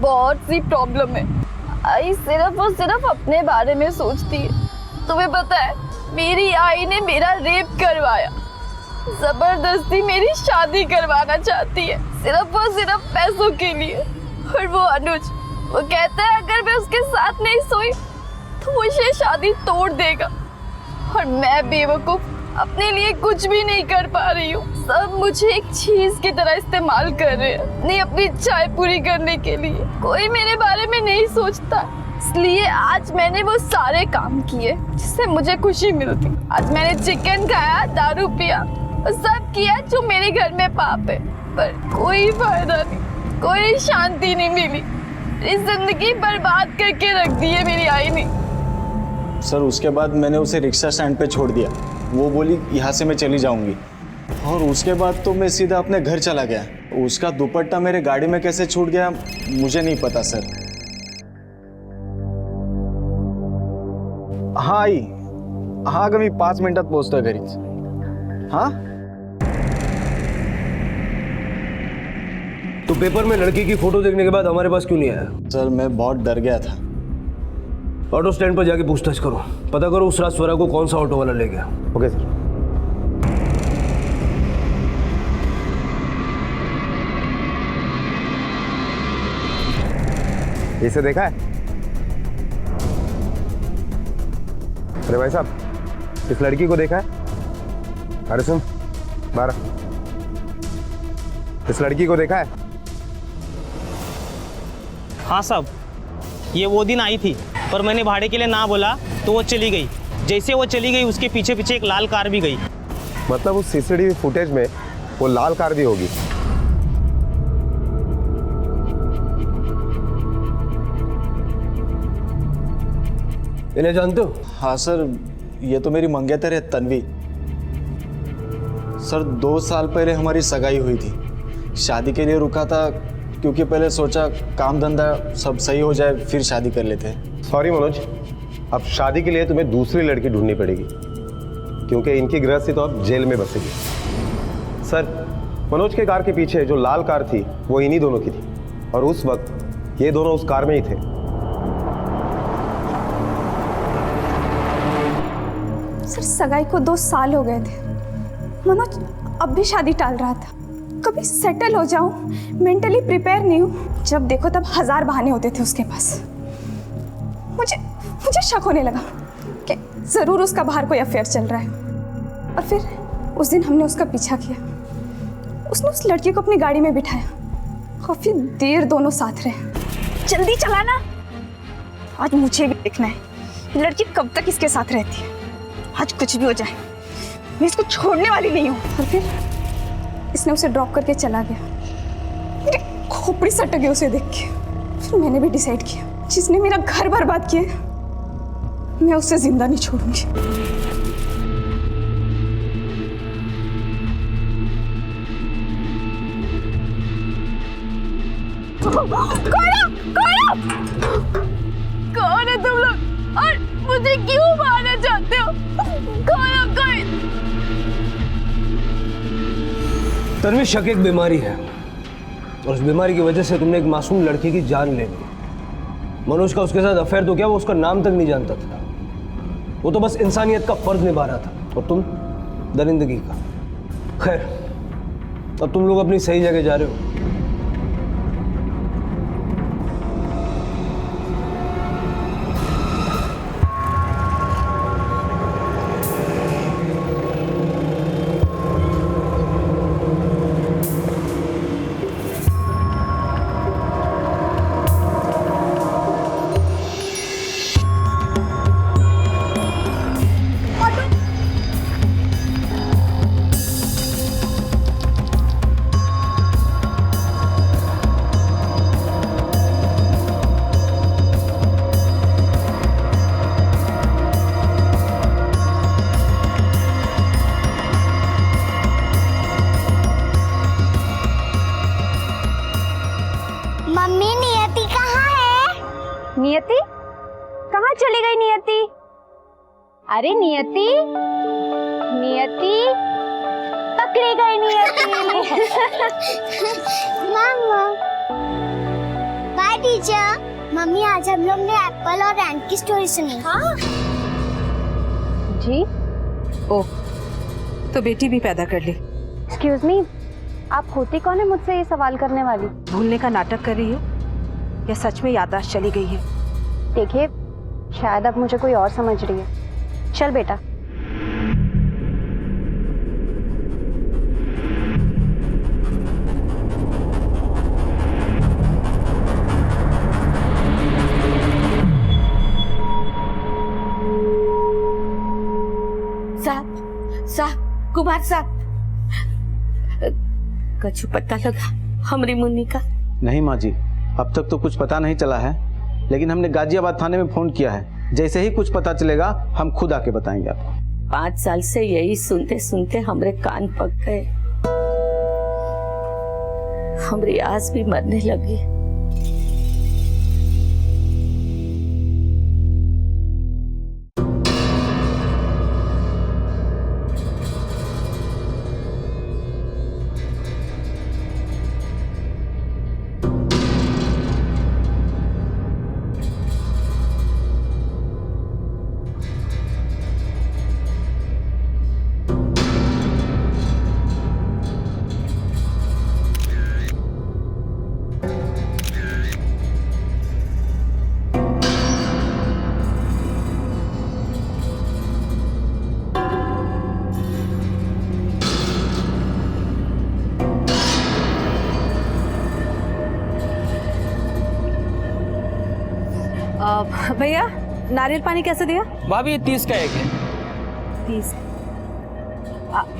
बहुत सी प्रॉब्लम है। आई सिर्फ और सिर्फ अपने बारे में सोचती है। तुम्हें पता है, मेरी आई ने मेरा रेप करवाया, जबरदस्ती मेरी शादी करवाना चाहती है, सिर्फ और सिर्फ पैसों के लिए। और वो अनुज, वो कहता है अगर मैं उसके साथ नहीं सोई तो मुझे शादी तोड़ देगा। और मैं बेवकूफ अपने लिए कुछ भी नहीं कर पा रही हूँ। सब मुझे एक चीज की तरह इस्तेमाल कर रहे हैं, नहीं अपनी इच्छाएं पूरी करने के लिए। कोई मेरे बारे में नहीं सोचता, इसलिए आज मैंने वो सारे काम किए जिससे मुझे खुशी मिलती। आज मैंने चिकन खाया, दारू पिया, सब किया जो मेरे घर में पाप है, पर कोई फायदा नहीं, कोई शांति नहीं मिली। इस जिंदगी बर्बाद करके रख दी है मेरी आई ने। सर, उसके बाद मैंने उसे रिक्शा स्टैंड पे छोड़ दिया। वो बोली यहाँ से मैं चली जाऊंगी, और उसके बाद तो मैं सीधा अपने घर चला गया। उसका दुपट्टा मेरे गाड़ी में कैसे छूट गया मुझे नहीं पता सर। हाँ आई, हाँ अगं मी 5 मिनिटात पोहोचतोय घरीच। हाँ, तो पेपर में लड़की की फोटो देखने के बाद हमारे पास क्यों नहीं आया? सर, मैं बहुत डर गया था। ऑटो स्टैंड पर जाके पूछताछ करो, पता करो उस रात स्वरा को कौन सा ऑटो वाला ले गया। Okay sir. इसे देखा है? अरे भाई साहब, इस लड़की को देखा है? अरे सुन, 12, इस लड़की को देखा है? हाँ साहब, ये वो दिन आई थी, पर मैंने भाड़े के लिए ना बोला तो वो चली गई। जैसे वो चली गई उसके पीछे पीछे एक लाल कार भी गई। मतलब उस सीसीटीवी फुटेज में वो लाल कार भी होगी। इन्हें जानते हो? हाँ सर, ये तो मेरी मंगेतर है तन्वी। सर, 2 साल पहले हमारी सगाई हुई थी। शादी के लिए रुका था क्योंकि पहले सोचा काम धंधा सब सही हो जाए फिर शादी कर लेते हैं। सॉरी मनोज, अब शादी के लिए तुम्हें दूसरी लड़की ढूंढनी पड़ेगी, क्योंकि इनकी गृहस्थी तो अब जेल में बसेगी। सर, मनोज के कार के पीछे जो लाल कार थी वो इन्हीं दोनों की थी और उस वक्त ये दोनों उस कार में ही थे। सर सगाई को 2 साल हो गए थे। मनोज अब भी शादी टाल रहा था। कभी सेटल हो जाऊं, मेंटली प्रिपेयर नहीं हूं। जब देखो तब 1000 बहाने होते थे उसके पास। मुझे शक होने लगा कि जरूर उसका बाहर कोई अफेयर चल रहा है। और फिर उस दिन हमने उसका पीछा किया। उसने उस लड़की को अपनी गाड़ी में बिठाया। काफी देर दोनों साथ रहे। जल्दी चलाना, आज मुझे भी देखना है लड़की कब तक इसके साथ रहती है। आज कुछ भी हो जाए मैं इसको छोड़ने वाली नहीं हूँ। और फिर इसने उसे ड्रॉप करके चला गया। मेरी खोपड़ी सटक गई उसे देख के। फिर मैंने भी डिसाइड किया, जिसने मेरा घर बर्बाद किया मैं उसे जिंदा नहीं छोड़ूंगी। कौन है तुम लोग और मुझे क्यों मारना चाहते हो? कौन? तन्वी, शक एक बीमारी है और उस बीमारी की वजह से तुमने एक मासूम लड़की की जान ले ली। मनोज का उसके साथ अफेयर तो क्या, वो उसका नाम तक नहीं जानता था। वो तो बस इंसानियत का फर्ज निभा रहा था और तुम दरिंदगी का। खैर, अब तुम लोग अपनी सही जगह जा रहे हो। मम्मी नियति कहाँ है? नियति? कहाँ चली गई नियति? अरे नियति, नियति पकड़ी गई नियति। मम्मा। Bye teacher. मम्मी, आज हम लोग ने एप्पल और एंट की स्टोरी सुनी। हाँ जी। ओह, तो बेटी भी पैदा कर ली। एक्सक्यूज मी, आप होती कौन है मुझसे ये सवाल करने वाली? भूलने का नाटक कर रही हो या सच में याददाश्त चली गई है? देखिए, शायद अब मुझे कोई और समझ रही है। चल बेटा। साहब, कुमार साहब, कछु पता लगा हमारी मुन्नी का? नहीं माँ जी, अब तक तो कुछ पता नहीं चला है, लेकिन हमने गाजियाबाद थाने में फोन किया है। जैसे ही कुछ पता चलेगा हम खुद आके बताएंगे आपको। 5 साल से यही सुनते सुनते हमरे कान पक गए। हमारी आस भी मरने लगी। भैया, नारियल पानी कैसे दिया? भाभी ये 30 का एक है। 30।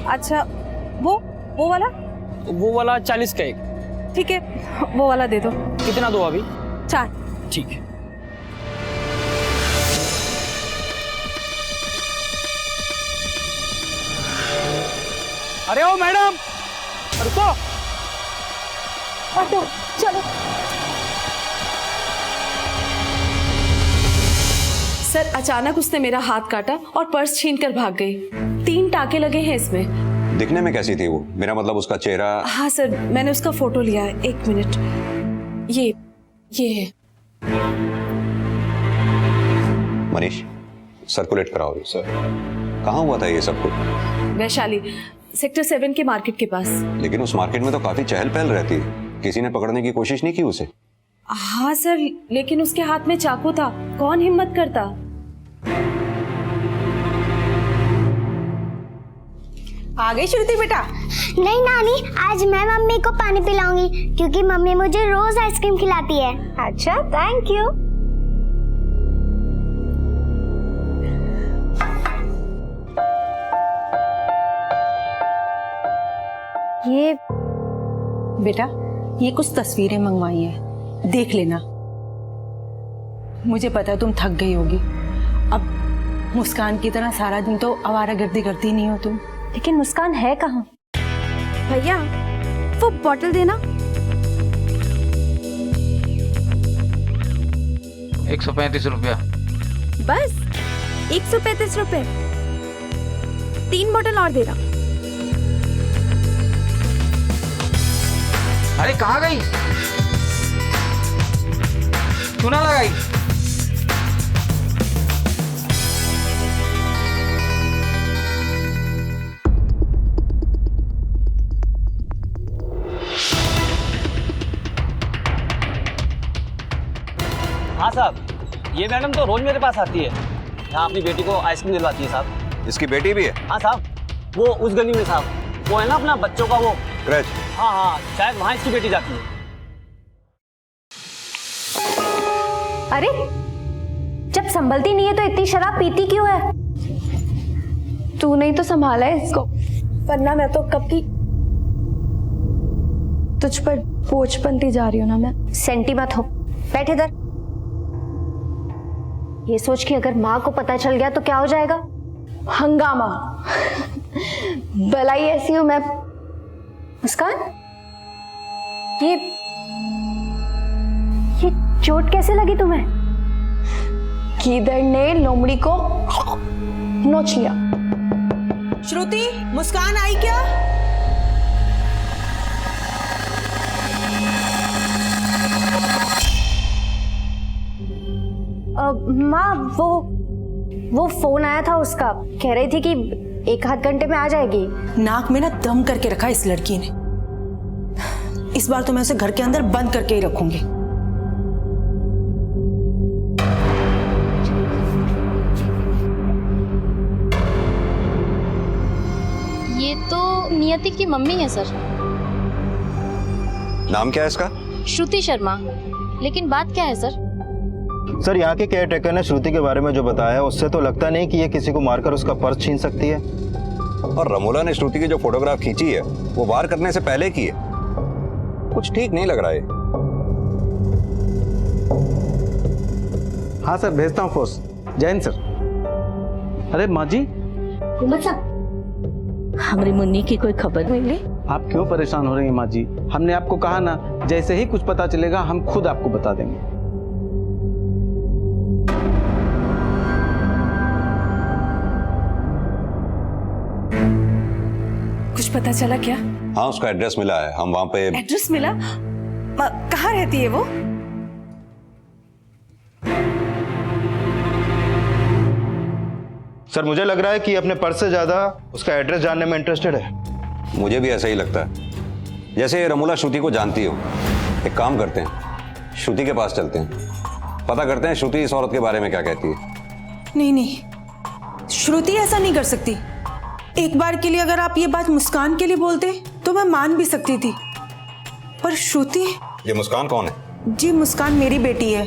अच्छा, वो वाला? वो वाला 40 का एक। ठीक है, वो वाला दे दो। कितना दो अभी? 4। ठीक है। अरे ओ मैडम, रुको। ऑटो, चलो। सर, अचानक उसने मेरा हाथ काटा और पर्स छीनकर भाग गई। 3 टाके लगे हैं इसमें। दिखने में कैसी थी वो? मेरा मतलब उसका चेहरा। हाँ सर, मैंने उसका फोटो लिया है, 1 मिनट। ये है। मनीष, सर्कुलेट कराओ सर। कहाँ हुआ था ये सब कुछ? वैशाली, सेक्टर 7 के मार्केट के पास। लेकिन उस मार्केट में तो काफी चहल पहल रहती है, किसी ने पकड़ने की कोशिश नहीं की उसे? हाँ सर, लेकिन उसके हाथ में चाकू था, कौन हिम्मत करता। आ गई श्रुति बेटा? नहीं नानी, आज मैं मम्मी को पानी पिलाऊंगी क्योंकि मम्मी मुझे रोज आइसक्रीम खिलाती है। अच्छा, थैंक यू। ये बेटा, ये कुछ तस्वीरें मंगवाई है, देख लेना। मुझे पता है तुम थक गई होगी। अब मुस्कान की तरह सारा दिन तो आवारागर्दी करती नहीं हो तुम। लेकिन मुस्कान है कहाँ? भैया, वो बॉटल देना। 135 रुपया। बस 135 रुपए? 3 बॉटल और देना। अरे कहाँ गई? क्यों ना लगाई? हाँ साहब, ये मैडम तो रोज मेरे पास आती है, यहाँ अपनी बेटी को आइसक्रीम दिलवाती है साहब। इसकी बेटी भी है? हाँ साहब, वो उस गली में साहब, वो है ना अपना बच्चों का वो क्रच। हाँ, शायद वहाँ इसकी बेटी जाती है। अरे, जब संभलती नहीं है तो इतनी शराब पीती क्यों है? तू नहीं तो संभाला है इसको, वरना मैं तो कब की तुझ पर बोझ बनती जा रही हूँ ना मैं। सेंटी मत हो, बैठ इधर। ये सोच कि अगर माँ को पता चल गया तो क्या हो जाएगा? हंगामा। भलाई ऐसी हूँ मैं। मुस्कान, ये चोट कैसे लगी तुम्हें? कीदर ने लोमड़ी को नोच लिया। श्रुति, मुस्कान आई क्या? माँ, वो फोन आया था उसका, कह रही थी कि 1 घंटे में आ जाएगी। नाक में ना दम करके रखा इस लड़की ने। इस बार तो मैं उसे घर के अंदर बंद करके ही रखूंगी। ये तो नियति की मम्मी है सर। नाम क्या है इसका? श्रुति शर्मा। लेकिन बात क्या है सर? सर, यहाँ के केयर टेकर ने श्रुति के बारे में जो बताया है उससे तो लगता नहीं कि ये किसी को मारकर उसका पर्स छीन सकती है। और रमोला ने श्रुति की जो फोटोग्राफ खींची है वो वार करने से पहले की है। कुछ ठीक नहीं लग रहा है। हाँ सर, भेजता हूँ फोर्स। जय हिंद सर। अरे माँ जी, हमारी मुन्नी की कोई खबर मिली? आप क्यों परेशान हो रही हैं माँ जी? हमने आपको कहा ना, जैसे ही कुछ पता चलेगा हम खुद आपको बता देंगे। कुछ पता चला क्या? हाँ, उसका एड्रेस मिला है, हम वहाँ पे। एड्रेस मिला? कहाँ रहती है वो? सर, मुझे लग रहा है कि अपने पर्स से ज्यादा उसका एड्रेस जानने में इंटरेस्टेड है। मुझे भी ऐसा ही लगता है। जैसे रमोला श्रुति को जानती हो। एक काम करते हैं, श्रुति के पास चलते हैं, पता करते हैं श्रुति इस औरत के बारे में क्या कहती है। नहीं, श्रुति ऐसा नहीं कर सकती। एक बार के लिए अगर आप ये बात मुस्कान के लिए बोलते तो मैं मान भी सकती थी, पर श्रुति। ये मुस्कान कौन है? जी, मुस्कान मेरी बेटी है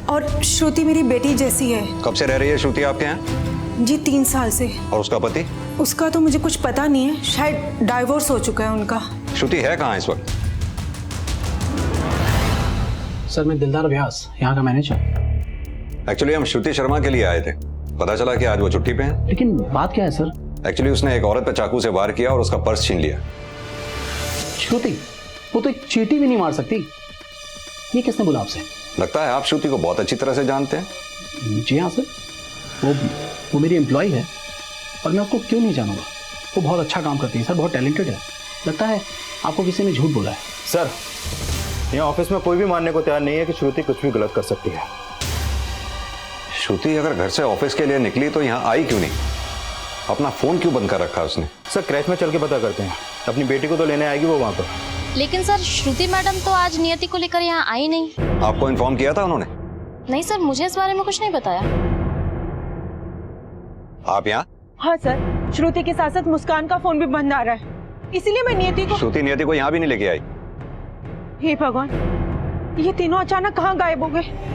और श्रुति मेरी बेटी जैसी है। कब से रह रही है श्रुति आपके यहाँ? जी, 3 साल से। और उसका पति? उसका तो मुझे कुछ पता नहीं है, शायद डाइवोर्स हो चुका है उनका। श्रुति है कहाँ इस वक्त? सर, मैं दिलदार व्यास, यहाँ का मैनेजर। एक्चुअली हम श्रुति शर्मा के लिए आए थे, पता चला कि आज वो छुट्टी पे है। लेकिन बात क्या है सर? एक्चुअली उसने एक औरत पर चाकू से वार किया और उसका पर्स छीन लिया। श्रुति, वो तो एक चींटी भी नहीं मार सकती। ये किसने बोला आपसे? लगता है आप श्रुति को बहुत अच्छी तरह से जानते हैं। जी हाँ सर, वो मेरी एम्प्लॉय है और मैं आपको क्यों नहीं जानूंगा। वो बहुत अच्छा काम करती है सर, बहुत टैलेंटेड है। लगता है आपको किसी ने झूठ बोला है। सर, यहाँ ऑफिस में कोई भी मानने को तैयार नहीं है कि श्रुति कुछ भी गलत कर सकती है। श्रुति अगर घर से ऑफिस के लिए निकली तो यहाँ आई क्यों नहीं? अपना फोन क्यों बंद कर रखा उसने? सर, क्रैश में चल के पता करते हैं। अपनी बेटी को तो लेने आएगी वो वहाँ पर। लेकिन सर श्रुति मैडम तो आज नियति को लेकर यहाँ आई नहीं। आपको इन्फॉर्म किया था उन्होंने? नहीं सर, मुझे इस बारे में कुछ नहीं बताया। आप यहाँ? हाँ सर, श्रुति के साथ साथ मुस्कान का फोन भी बंद आ रहा है, इसीलिए मैं नियति को। श्रुति नियति को यहाँ भी नहीं लेके आई? हे भगवान, ये तीनों अचानक कहाँ गायब हो गए?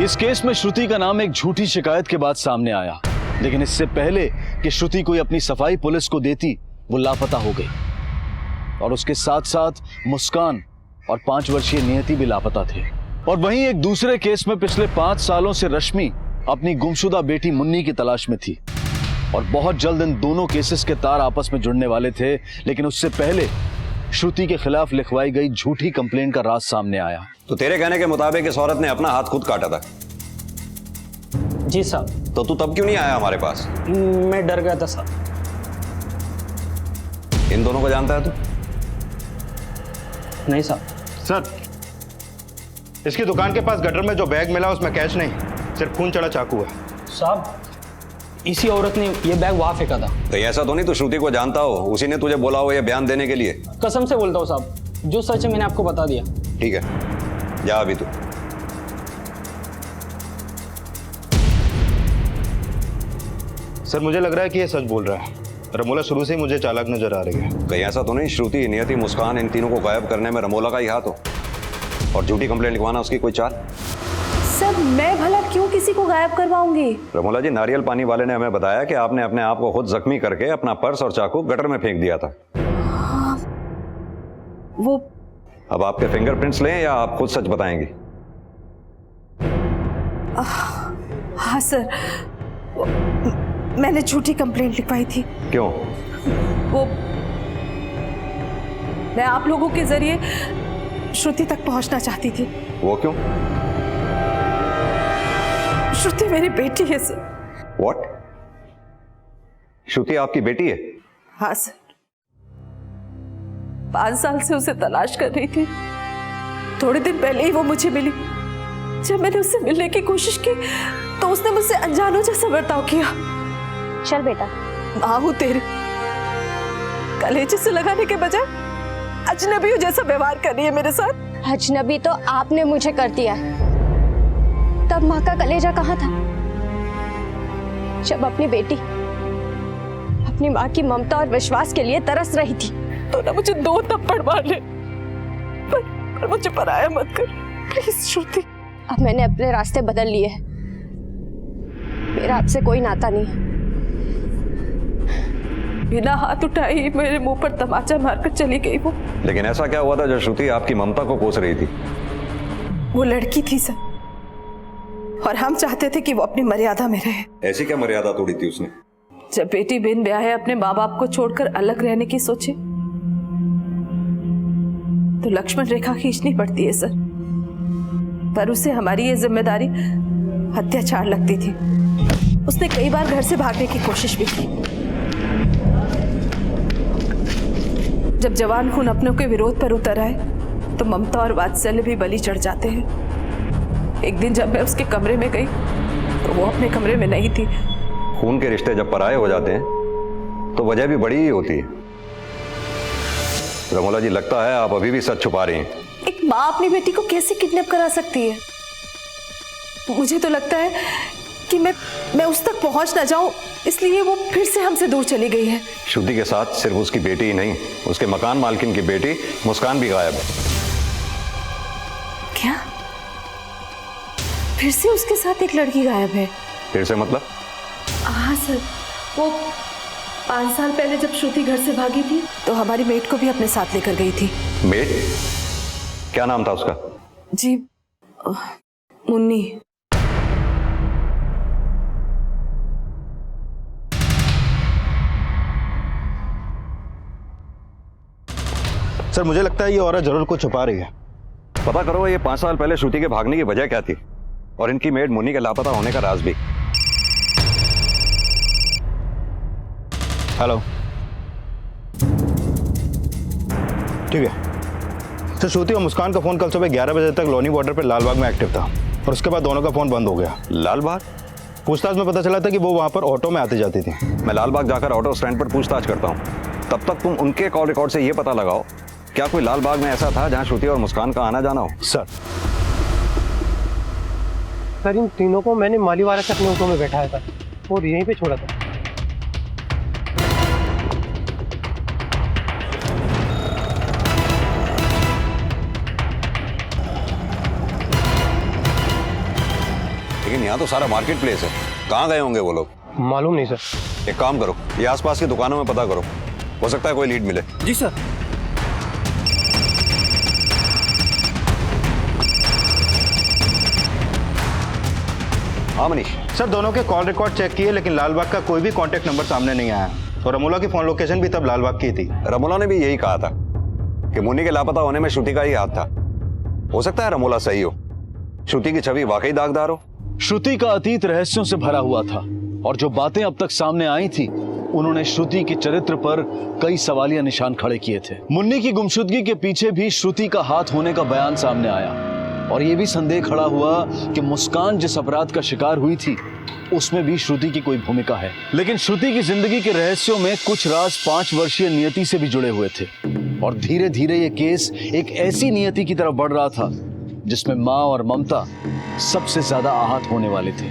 इस केस में श्रुति का नाम एक झूठी शिकायत के बाद सामने आया, लेकिन इससे पहले कि श्रुति कोई अपनी सफाई पुलिस को देती, वो लापता हो गई। और उसके साथ साथ मुस्कान और 5 वर्षीय नियति भी लापता थे। और वहीं एक दूसरे केस में पिछले 5 सालों से रश्मि अपनी गुमशुदा बेटी मुन्नी की तलाश में थी। और बहुत जल्द इन दोनों केसेस के तार आपस में जुड़ने वाले थे, लेकिन उससे पहले श्रुति के खिलाफ लिखवाई गई झूठी कंप्लेंट का राज सामने आया। तो तेरे कहने के मुताबिक इस औरत ने अपना हाथ खुद काटा था? जी साहब। तो तू तब क्यों नहीं आया हमारे पास? मैं डर गया था साहब। इन दोनों को जानता है तू? नहीं साहब। सर, इसकी दुकान के पास गटर में जो बैग मिला उसमें कैश नहीं, सिर्फ खून चढ़ा चाकू है। साहब, इसी औरत ने ये बैग वहां फेंका था। तो ऐसा तो नहीं तू श्रुति को जानता हो, उसी ने तुझे बोला हो ये बयान देने के लिए? कसम से बोलता हूँ साहब, जो सच है मैंने आपको बता दिया। ठीक है, जा अभी तू। सर, मुझे लग रहा है कि ये सच बोल रहा है। रमोला शुरू से ही मुझे चालाक नजर आ रही है। कहीं ऐसा तो नहीं श्रुति, नियति, मुस्कान इन तीनों को गायब करने में रमोला का ही हाथ हो और झूठी कंप्लेंट लिखवाना उसकी कोई चाल? सर, मैं भला क्यों किसी को गायब करवाऊंगी? रमोला जी, नारियल पानी वाले ने हमें बताया कि आपने अपने आप को खुद जख्मी करके अपना पर्स और चाकू गटर में फेंक दिया था। वो अब आपके फिंगरप्रिंट्स लें या आप खुद सच बताएंगी? हाँ सर, मैंने झूठी कंप्लेंट लिखवाई थी। क्यों? वो मैं आप लोगों के जरिए श्रुति तक पहुंचना चाहती थी। वो क्यों? श्रुति मेरी बेटी है सर। What? श्रुति आपकी बेटी है? हाँ सर, 5 साल से उसे तलाश कर रही थी। थोड़े दिन पहले ही वो मुझे मिली। जब मैंने उससे मिलने की कोशिश की तो उसने मुझसे अनजानों जैसा बर्ताव किया। चल बेटा, माँ हूं तेरी, कलेजे से लगाने के बजाय अजनबियों जैसा व्यवहार कर रही है मेरे साथ। अजनबी तो आपने मुझे कर दिया है। तब माँ का कलेजा कहाँ था? जब अपनी बेटी अपनी माँ की ममता और विश्वास के लिए तरस रही थी। तो ना मुझे 2 थप्पड़ मार ले, पर मुझे पराया मत कर प्लीज श्रुति। अब मैंने अपने रास्ते बदल लिए हैं। मेरा आपसे कोई नाता नहीं है। बिना हाथ उठाए ही मेरे मुंह पर तमाचा मारकर चली गई वो। लेकिन ऐसा क्या हुआ था जो श्रुति आपकी ममता को कोस रही थी? वो लड़की थी सर, और हम चाहते थे कि वो अपनी मर्यादा में रहे। ऐसी क्या मर्यादा तोड़ी थी उसने? जब बेटी बिन ब्याहे अपने माँ बाप को छोड़कर अलग रहने की सोचे तो लक्ष्मण रेखा खींचनी पड़ती है सर। पर उसे हमारी ये जिम्मेदारी अत्याचार लगती थी। उसने कई बार घर से भागने की कोशिश भी की। जब जवान खून अपनों के विरोध पर उतर आए तो ममता और वात्सल्य भी बलि चढ़ जाते हैं। एक दिन जब मैं उसके कमरे में गई तो वो अपने कमरे में नहीं थी। खून के रिश्ते जब पराये हो जाते हैं तो वजह भी बड़ी ही होती है। रमोला जी, लगता है आप अभी भी सच छुपा रही हैं। एक माँ अपनी बेटी को कैसे किडनैप करा सकती है? मुझे तो लगता है कि मैं उस तक पहुंच ना जाऊं, इसलिए वो फिर से हमसे दूर चली गई है। श्रुति के साथ सिर्फ उसकी बेटी ही नहीं, उसके मकान मालकिन की बेटी मुस्कान भी गायब है। क्या? फिर से उसके साथ एक लड़की गायब है? फिर से मतलब? हाँ सर, वो 5 साल पहले जब श्रुति घर से भागी थी तो हमारी मेट को भी अपने साथ लेकर गई थी। मेट? क्या नाम था उसका? जी, मुन्नी। सर, मुझे लगता है ये औरत जरूर कुछ छुपा रही है। पता करो ये 5 साल पहले श्रुति के भागने की वजह क्या थी और इनकी मेड मुन्नी के लापता होने का राज भी। हेलो, ठीक है। तो श्रुति और मुस्कान का फ़ोन कल सुबह 11 बजे तक लोनी बॉर्डर पर लालबाग में एक्टिव था और उसके बाद दोनों का फ़ोन बंद हो गया। लालबाग? पूछताछ में पता चला था कि वो वहाँ पर ऑटो में आती जाती थी। मैं लालबाग जाकर ऑटो स्टैंड पर पूछताछ करता हूँ, तब तक तुम उनके कॉल रिकॉर्ड से ये पता लगाओ क्या कोई लालबाग में ऐसा था जहाँ श्रुति और मुस्कान का आना जाना हो। सर इन तीनों को मैंने मालीवाला से अपने ऑटो में बैठाया था और यहीं पे छोड़ा था। लेकिन यहाँ तो सारा मार्केट प्लेस है, कहाँ गए होंगे वो लोग? मालूम नहीं सर। एक काम करो, ये आसपास की दुकानों में पता करो, हो सकता है कोई लीड मिले। जी सर। हाँ मनीष। सर दोनों के कॉल रिकॉर्ड चेक किए लेकिन लालबाग का कोई भी कॉन्टैक्ट नंबर सामने नहीं आया और रमोला की फोन लोकेशन भी तब लालबाग की थी। रमोला ने भी यही कहा था कि मुन्नी के लापता होने में श्रुति का ही हाथ था। हो सकता है रमोला सही हो, श्रुति की छवि वाकई दागदार हो। श्रुति का अतीत रहस्यों से भरा हुआ था और जो बातें अब तक सामने आई थी उन्होंने श्रुति के चरित्र पर कई सवालिया निशान खड़े किए थे। मुन्नी की गुमशुदगी के पीछे भी श्रुति का हाथ होने का बयान सामने आया और यह भी संदेह खड़ा हुआ कि मुस्कान जिस अपराध का शिकार हुई थी उसमें भी श्रुति की कोई भूमिका है। लेकिन श्रुति की जिंदगी के रहस्यों में कुछ राज 5 वर्षीय नियति से भी जुड़े हुए थे और धीरे धीरे ये केस एक ऐसी नियति की तरफ बढ़ रहा था जिसमें माँ और ममता सबसे ज्यादा आहत होने वाले थे।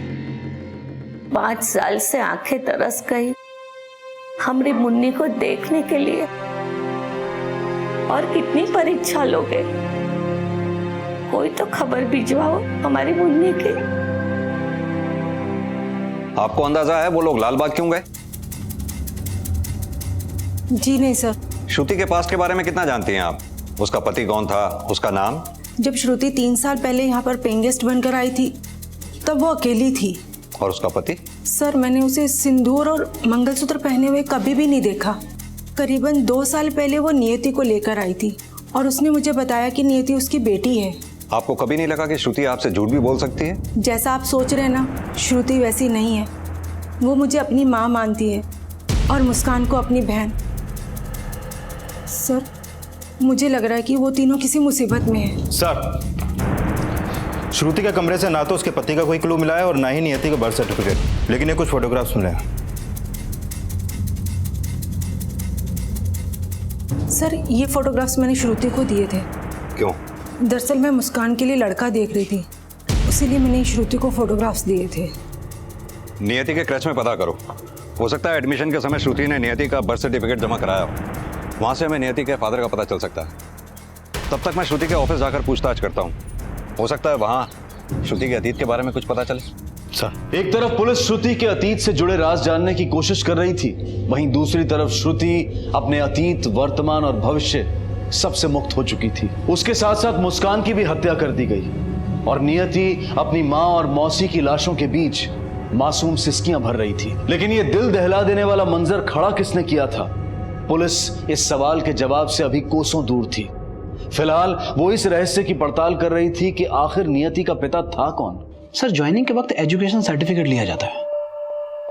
5 साल से आंखें तरस गई हमारी मुन्नी को देखने के लिए, और कितनी परीक्षा लोगे, कोई तो खबर भिजवाओ हमारी मुन्नी की। आपको अंदाजा है वो लोग लालबाग क्यों गए? जी नहीं सर। श्रुति के पास्ट के बारे में कितना जानती हैं आप? उसका पति कौन था, उसका नाम? जब श्रुति 3 साल पहले यहाँ पर पेइंग गेस्ट बनकर आई थी तब वो अकेली थी। और उसका पति? सर मैंने उसे सिंदूर और मंगलसूत्र पहने हुए कभी भी नहीं देखा। करीबन 2 साल पहले वो नियति को लेकर आई थी और उसने मुझे बताया कि नियति उसकी बेटी है। आपको कभी नहीं लगा कि श्रुति आपसे झूठ भी बोल सकती है? जैसा आप सोच रहे हैं ना, श्रुति वैसी नहीं है। वो मुझे अपनी माँ मानती है और मुस्कान को अपनी बहन। सर मुझे लग रहा है कि वो तीनों किसी मुसीबत में हैं। सर श्रुति के कमरे से ना तो उसके पति का कोई क्लू मिला है और ना ही नियति का बर्थ सर्टिफिकेट, लेकिन ये कुछ फोटोग्राफ्स मिले हैं। सर ये फोटोग्राफ्स मैंने श्रुति को दिए थे। क्यों? दरअसल मैं मुस्कान के लिए लड़का देख रही थी, इसीलिए मैंने श्रुति को फोटोग्राफ्स दिए थे। नियति के क्रच में पता करो, हो सकता है एडमिशन के समय श्रुति ने नियति का बर्थ सर्टिफिकेट जमा कराया हो, वहां से हमें नियति के फादर का पता चल सकता है। तब तक मैं श्रुति के ऑफिस जाकर पूछताछ करता हूँ, हो सकता है वहां श्रुति के अतीत के बारे में कुछ पता चले। सर एक तरफ पुलिस श्रुति के अतीत से जुड़े राज जानने की कोशिश कर रही थी, वहीं दूसरी तरफ श्रुति अपने अतीत, वर्तमान और भविष्य सबसे मुक्त हो चुकी थी। उसके साथ साथ मुस्कान की भी हत्या कर दी गई और नियति अपनी माँ और मौसी की लाशों के बीच मासूम सिसकियां भर रही थी। लेकिन ये दिल दहला देने वाला मंजर खड़ा किसने किया था? पुलिस इस सवाल के जवाब से अभी कोसों दूर थी। फिलहाल वो इस रहस्य की पड़ताल कर रही थी कि आखिर नियति का पिता था कौन। सर ज्वाइनिंग के वक्त एजुकेशन सर्टिफिकेट लिया जाता है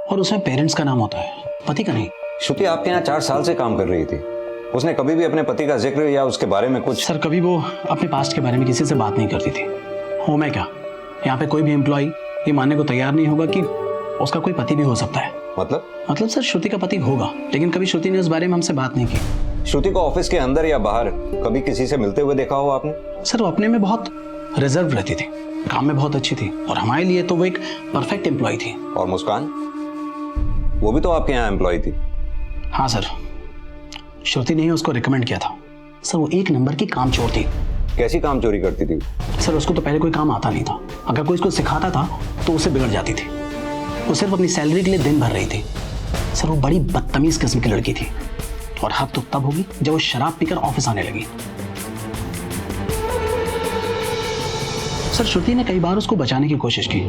और उसमें पेरेंट्स का नाम होता है, पति का नहीं। श्रुति आपके यहाँ 4 साल से काम कर रही थी, उसने कभी भी अपने पति का जिक्र या उसके बारे में कुछ? सर कभी वो अपने पास्ट के बारे में किसी से बात नहीं करती थी। हो मैं क्या, यहाँ पे कोई भी एम्प्लॉय ये मानने को तैयार नहीं होगा कि उसका कोई पति भी हो सकता है। मतलब सर श्रुति का पति होगा, लेकिन कभी श्रुति ने इस बारे में हमसे बात नहीं की। श्रुति को ऑफिस के अंदर या बाहर कभी किसी से मिलते हुए देखा हो आपने? सर वो अपने में बहुत रिजर्व रहती थी, काम में बहुत अच्छी थी और हमारे लिए तो वो एक परफेक्ट एम्प्लॉय थी। और मुस्कान, वो भी तो आपके यहाँ एम्प्लॉय थी। हाँ सर, श्रुति ने ही उसको रिकमेंड किया था। सर वो 1 नंबर की काम चोर थी। कैसी काम चोरी करती थी? सर उसको तो पहले कोई काम आता नहीं था, अगर कोई इसको सिखाता था तो उसे बिगड़ जाती थी। वो सिर्फ अपनी सैलरी के लिए दिन भर रही थी। सर वो बड़ी बदतमीज किस्म की लड़की थी और हद तो तब होगी जब वो शराब पीकर ऑफिस आने लगी। सर श्रुति ने कई बार उसको बचाने की कोशिश की,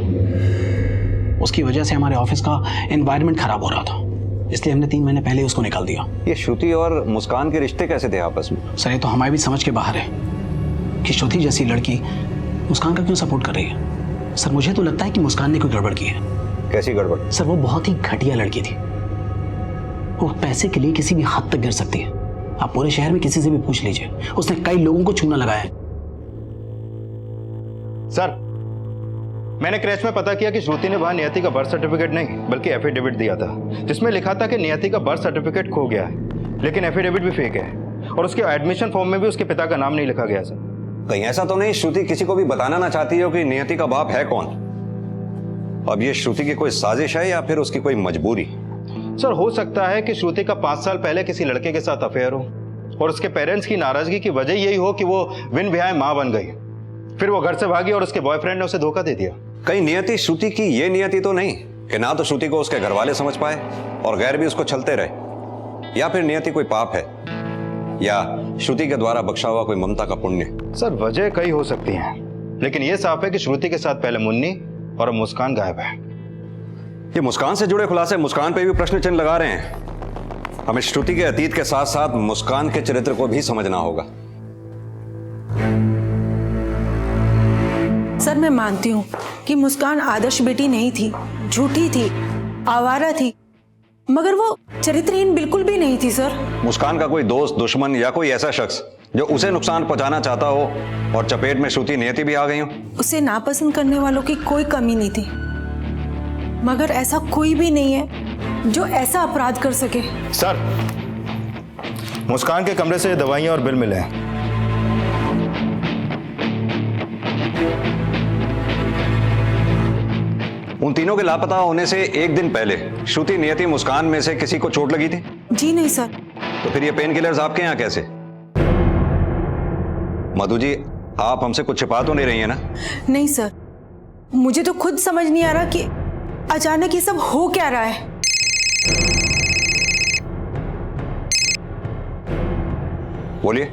उसकी वजह से हमारे ऑफिस का एनवायरनमेंट खराब हो रहा था, इसलिए हमने 3 महीने पहले उसको निकाल दिया। ये श्रुति और मुस्कान के रिश्ते कैसे थे आपस में? सर ये तो हमारी भी समझ के बाहर है कि श्रुति जैसी लड़की मुस्कान का क्यों सपोर्ट कर रही है। सर मुझे तो लगता है कि मुस्कान ने कोई गड़बड़ की है। कैसी गड़बड़? सर वो बहुत ही घटिया लड़की थी। वो पैसे के लिए किसी भी हद तक गिर सकती है। आप पूरे शहर में किसी से भी पूछ लीजिए, उसने कई लोगों को चूना लगाया है। सर, मैंने क्रैच में पता किया कि श्रुति ने वहां नियति का बर्थ सर्टिफिकेट नहीं बल्कि एफिडेविट दिया था, जिसमें लिखा था कि नियति का बर्थ सर्टिफिकेट खो गया है, लेकिन एफिडेविट भी फेक है और उसके एडमिशन फॉर्म में भी उसके पिता का नाम नहीं लिखा गया सर। कहीं ऐसा तो नहीं श्रुति किसी को भी बताना ना चाहती हो कि नियति का बाप है कौन? अब ये श्रुति की कोई साजिश है या फिर उसकी कोई मजबूरी? सर, हो सकता है कि श्रुति का 5 साल पहले किसी लड़के के साथ अफेयर हो और उसके पेरेंट्स की नाराजगी की वजह यही हो कि वो बिन ब्याह मां बन गई, फिर वो घर से भागी और उसके बॉयफ्रेंड ने उसे धोखा दे दिया। कहीं नियति श्रुति की ये नियति तो नहीं कि ना तो श्रुति को उसके घर वाले समझ पाए और गैर भी उसको चलते रहे, या फिर नियति कोई पाप है या श्रुति के द्वारा बख्शा हुआ कोई ममता का पुण्य? सर, वजह कई हो सकती हैं, लेकिन यह साफ है कि श्रुति के साथ पहले मुन्नी और अब मुस्कान गायब है। ये मुस्कान से जुड़े खुलासे मुस्कान पे भी प्रश्न चिन्ह लगा रहे हैं। हमें श्रुति के अतीत के साथ साथ मुस्कान के चरित्र को भी समझना होगा। सर, मैं मानती हूँ कि मुस्कान आदर्श बेटी नहीं थी, झूठी थी, आवारा थी, मगर वो चरित्रहीन बिल्कुल भी नहीं थी सर। मुस्कान का कोई दोस्त, दुश्मन या कोई ऐसा शख्स जो उसे नुकसान पहुंचाना चाहता हो और चपेट में श्रुति नियति भी आ गई हो? उसे नापसंद करने वालों की कोई कमी नहीं थी, मगर ऐसा कोई भी नहीं है जो ऐसा अपराध कर सके। सर, मुस्कान के कमरे से दवाइयां और बिल मिले हैं। उन तीनों के लापता होने से एक दिन पहले श्रुति, नियति, मुस्कान में से किसी को चोट लगी थी? जी नहीं सर। तो फिर ये पेन किलर्स आपके यहाँ कैसे? मधु जी, आप हमसे कुछ छिपा तो नहीं रही है ना? नहीं सर, मुझे तो खुद समझ नहीं आ रहा कि अचानक ये सब हो क्या रहा है। बोलिए।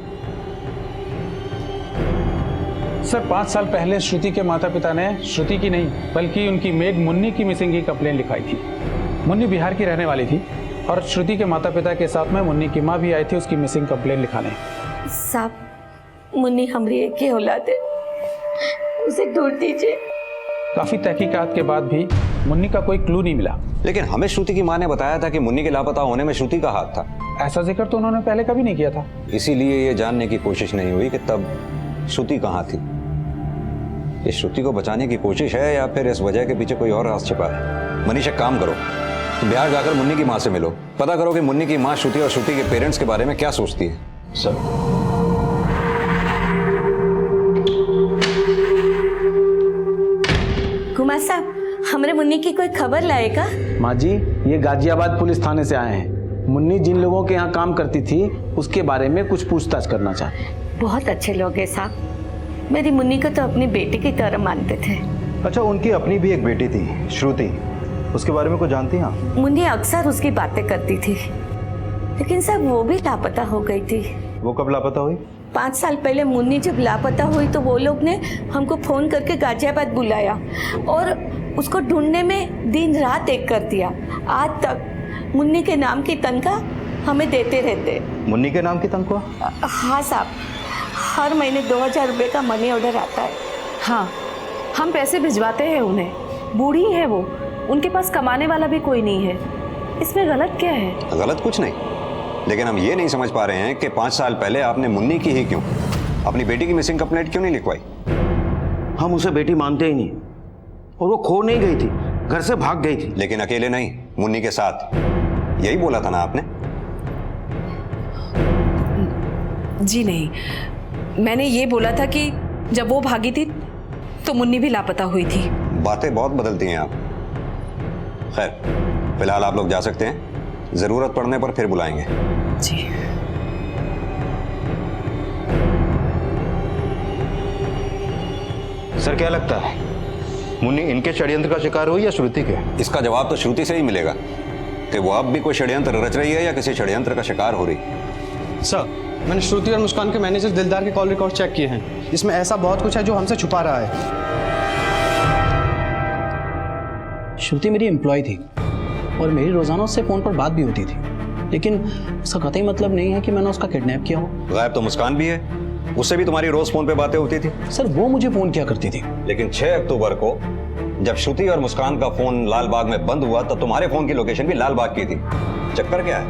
सर, 5 साल पहले श्रुति के माता पिता ने श्रुति की नहीं बल्कि उनकी मेघ मुन्नी की मिसिंग की कंप्लेन लिखाई थी। मुन्नी बिहार की रहने वाली थी और श्रुति के माता पिता के साथ में मुन्नी की माँ भी आई थी उसकी मिसिंग कंप्लेन लिखाने। साहब, मुन्नी हमारी एक ही औलाद है, उसे ढूंढ दीजिए। काफी तहकीकात के बाद भी मुन्नी का कोई क्लू नहीं मिला। लेकिन हमें श्रुति की माँ ने बताया था कि मुन्नी के लापता होने में श्रुति का हाथ था। ऐसा जिक्र तो उन्होंने पहले कभी नहीं किया था। इसीलिए ये जानने की कोशिश नहीं हुई कि तब श्रुति कहाँ थी। ये श्रुति को बचाने की कोशिश है या फिर इस वजह के पीछे कोई और राज छिपा है? मनीष, एक काम करो, तो बिहार जाकर मुन्नी की माँ से मिलो, पता करो कि मुन्नी की माँ श्रुति और श्रुति के पेरेंट्स के बारे में क्या सोचती है। सर, कुमार साहब, हमरे मुन्नी की कोई खबर लाएगा? माँ जी, ये गाजियाबाद पुलिस थाने से आए हैं। मुन्नी जिन लोगों के यहाँ काम करती थी उसके बारे में कुछ पूछताछ करना चाहते हैं। बहुत अच्छे लोग हैं साहब, मेरी मुन्नी को तो अपनी बेटी की तरह मानते थे। अच्छा, उनकी अपनी भी एक बेटी थी श्रुति, उसके बारे में कुछ जानती हैं आप? मुन्नी अक्सर उसकी बातें करती थी, लेकिन साहब वो भी लापता हो गई थी। वो कब लापता हुई? 5 साल पहले मुन्नी जब लापता हुई तो वो लोग ने हमको फोन करके गाजियाबाद बुलाया और उसको ढूंढने में दिन रात एक कर दिया। आज तक मुन्नी के नाम की तनख्वाह हमें देते रहते। मुन्नी के नाम की तनख्वाह? हाँ साहब, हर महीने 2000 रुपये का मनी ऑर्डर आता है। हाँ, हम पैसे भिजवाते हैं उन्हें। बूढ़ी है वो, उनके पास कमाने वाला भी कोई नहीं है। इसमें गलत क्या है? गलत कुछ नहीं, लेकिन हम ये नहीं समझ पा रहे हैं कि 5 साल पहले आपने मुन्नी की ही क्यों, अपनी बेटी की मिसिंग कंप्लेंट क्यों नहीं लिखवाई? हम उसे बेटी मानते ही नहीं, और वो खो नहीं गई थी, घर से भाग गई थी। लेकिन अकेले नहीं, मुन्नी के साथ, यही बोला था ना आपने? जी नहीं, मैंने ये बोला था कि जब वो भागी थी तो मुन्नी भी लापता हुई थी। बातें बहुत बदलती हैं आप। खैर, फिलहाल आप लोग जा सकते हैं, जरूरत पड़ने पर फिर बुलाएंगे। जी। सर, क्या लगता है मुन्नी इनके षड्यंत्र का शिकार हुई या श्रुति के? इसका जवाब तो श्रुति से ही मिलेगा कि वो अब भी कोई षड्यंत्र रच रही है या किसी षड्यंत्र का शिकार हो रही। सर, मैंने श्रुति और मुस्कान के मैनेजर दिलदार के कॉल रिकॉर्ड चेक किए हैं। इसमें ऐसा बहुत कुछ है जो हमसे छुपा रहा है। श्रुति मेरी एम्प्लॉय थी और मेरी रोजाना उससे फोन पर बात भी होती थी, लेकिन उसका कतई मतलब नहीं है कि मैंने उसका किडनैप किया हो। गायब तो मुस्कान भी है, उससे भी तुम्हारी रोज फोन पे बातें होती थी। सर, वो मुझे फोन किया करती थी। लेकिन 6 अक्टूबर को जब श्रुति और मुस्कान का फोन लाल बाग में बंद हुआ तो तुम्हारे फोन की लोकेशन भी लाल बाग की थी। चक्कर क्या है?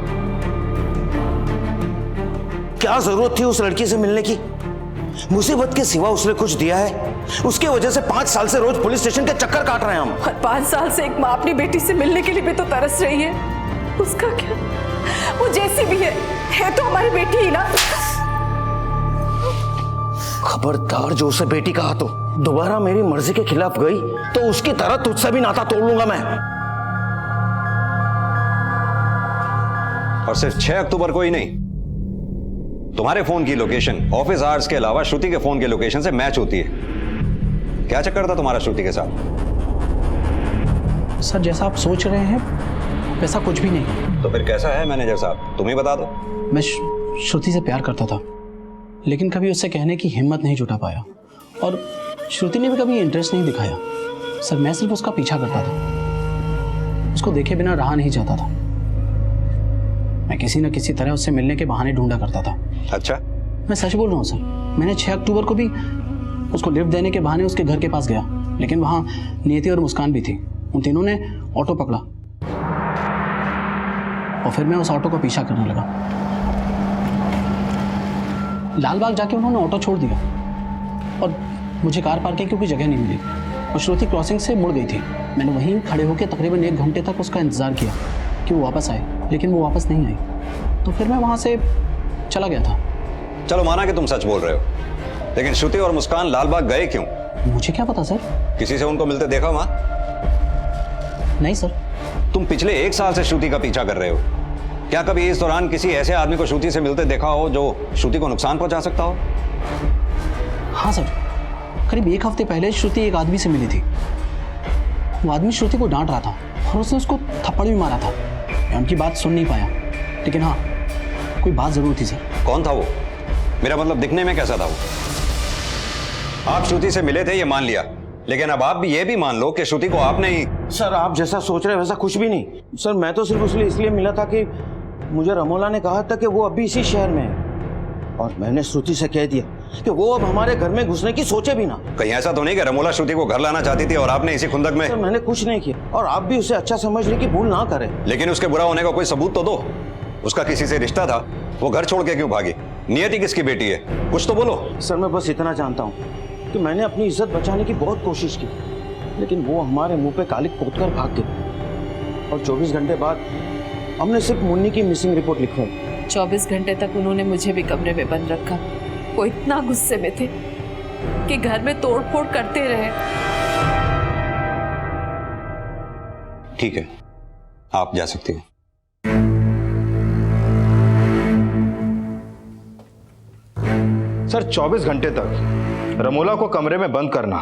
क्या जरूरत थी उस लड़की से मिलने की? मुसीबत के सिवा उसने कुछ दिया है? उसके वजह से 5 साल से रोज पुलिस स्टेशन के चक्कर काट रहे हैं हम। और 5 साल से एक माँ अपनी बेटी से मिलने के लिए भी तो तरस रही है। उसका क्या, वो जैसी भी है तो हमारी बेटी ही ना। खबरदार जो उसे बेटी कहा तो दोबारा मेरी मर्जी के खिलाफ गई तो उसकी तरह तुझसे भी नाता तोड़ लूंगा मैं। और सिर्फ 6 अक्टूबर को ही नहीं, तुम्हारे फोन की लोकेशन ऑफिस आवर्स के अलावा श्रुति के फोन के लोकेशन से मैच होती है। क्या चक्कर था तुम्हारा श्रुति के साथ? सर जैसा आप सोच रहे हैं वैसा कुछ भी नहीं। तो फिर कैसा है मैनेजर साहब, तुम ही बता दो। मैं श्रुति से प्यार करता था, लेकिन कभी उससे कहने की हिम्मत नहीं जुटा पाया, और श्रुति ने भी कभी इंटरेस्ट नहीं दिखाया। सर मैं सिर्फ उसका पीछा करता था, उसको देखे बिना रहा नहीं जाता था। मैं किसी न किसी तरह उससे मिलने के बहाने ढूंढा करता था। अच्छा? मैं सच बोल रहा हूँ सर। मैंने 6 अक्टूबर को भी उसको लिफ्ट देने के बहाने उसके घर के पास गया, लेकिन वहाँ नियति और मुस्कान भी थी। उन तीनों ने ऑटो पकड़ा और फिर मैं उस ऑटो का पीछा करने लगा। लालबाग जाके उन्होंने ऑटो छोड़ दिया और मुझे कार पार्किंग की कोई जगह नहीं मिली और श्रुति क्रॉसिंग से मुड़ गई थी। मैंने वहीं खड़े होकर तकरीबन 1 घंटे तक उसका इंतजार किया कि वो वापस आए, लेकिन वो वापस नहीं आई। तो फिर मैं वहां से चला गया था। चलो माना कि तुम सच बोल रहे हो, लेकिन श्रुति और मुस्कान लालबाग गए क्यों? मुझे क्या पता सर। किसी से उनको मिलते देखा वहां? नहीं सर। तुम पिछले 1 साल से श्रुति का पीछा कर रहे हो। क्या कभी इस दौरान किसी ऐसे आदमी को श्रुति से मिलते देखा हो जो श्रुति को नुकसान पहुंचा सकता हो? हाँ सर, करीब 1 हफ्ते पहले श्रुति एक आदमी से मिली थी। वो आदमी श्रुति को डांट रहा था और उसने उसको थप्पड़ भी मारा था। मैं उनकी बात सुन नहीं पाया, लेकिन हाँ कोई बात जरूर थी सर। कौन था वो? मेरा मतलब दिखने में कैसा था वो? आप श्रुति से मिले थे ये मान लिया, लेकिन अब आप भी ये भी मान लो कि श्रुति को आपने ही। सर आप जैसा सोच रहे हैं वैसा कुछ भी नहीं सर। मैं तो सिर्फ इसलिए मिला था कि मुझे रमोला ने कहा था कि वो अभी इसी शहर में है, और मैंने श्रुति से कह दिया कि वो अब हमारे घर में घुसने की सोचे भी ना। कहीं ऐसा तो नहीं कि रमोला श्रुति को घर लाना चाहती थी और आपने इसी खुंदक में? सर मैंने कुछ नहीं किया, और आप भी उसे अच्छा समझने की भूल ना करें। लेकिन उसके बुरा होने का कोई सबूत तो दो। उसका किसी से रिश्ता था, वो घर छोड़ के क्यों भागी? नियति किसकी बेटी है, कुछ तो बोलो। सर मैं बस इतना जानता हूँ कि मैंने अपनी इज्जत बचाने की बहुत कोशिश की, लेकिन वो हमारे मुंह पे कालिक पोतकर भाग गए, और 24 घंटे बाद हमने सिर्फ मुन्नी की मिसिंग रिपोर्ट लिखवाई। 24 घंटे तक उन्होंने मुझे भी कमरे में बंद रखा। वो इतना गुस्से में थे कि घर में तोड़फोड़ करते रहे। ठीक है, आप जा सकती हैं। सर 24 घंटे तक रमोला को कमरे में बंद करना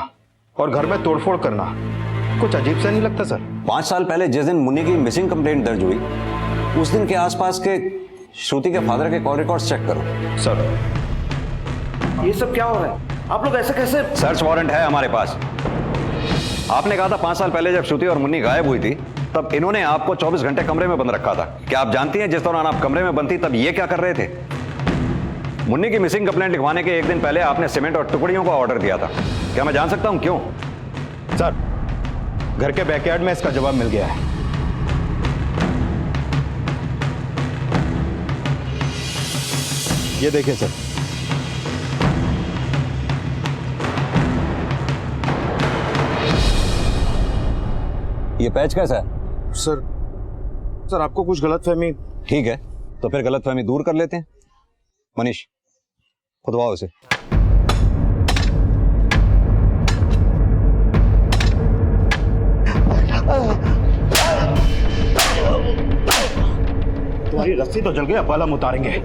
और घर में तोड़फोड़ करना कुछ अजीब सा नहीं लगता सर? 5 साल पहले जिस दिन मुन्नी की मिसिंग कंप्लेंट दर्ज हुई, उस दिन के आसपास के श्रुति के फादर के कॉल रिकॉर्ड्स चेक करो। सर ये सब क्या हो रहा है? आप लोग ऐसे कैसे? सर्च वारंट है हमारे पास। आपने कहा था 5 साल पहले जब श्रुति और मुन्नी गायब हुई थी तब इन्होंने आपको 24 घंटे कमरे में बंद रखा था। क्या आप जानती हैं जिस दौरान आप कमरे में बंद थी तब ये क्या कर रहे थे? मुन्नी की मिसिंग कंप्लेंट लिखवाने के 1 दिन पहले आपने सीमेंट और टुकड़ियों का ऑर्डर दिया था। क्या मैं जान सकता हूं क्यों? सर घर के बैकयार्ड में इसका जवाब मिल गया है। ये देखिए सर। ये पैच कैसा है? सर आपको कुछ गलतफहमी। ठीक है, तो फिर गलतफहमी दूर कर लेते हैं। मनीष खुदवाओ उसे। तुम्हारी रस्सी तो जल गई, अब बाला उतारेंगे।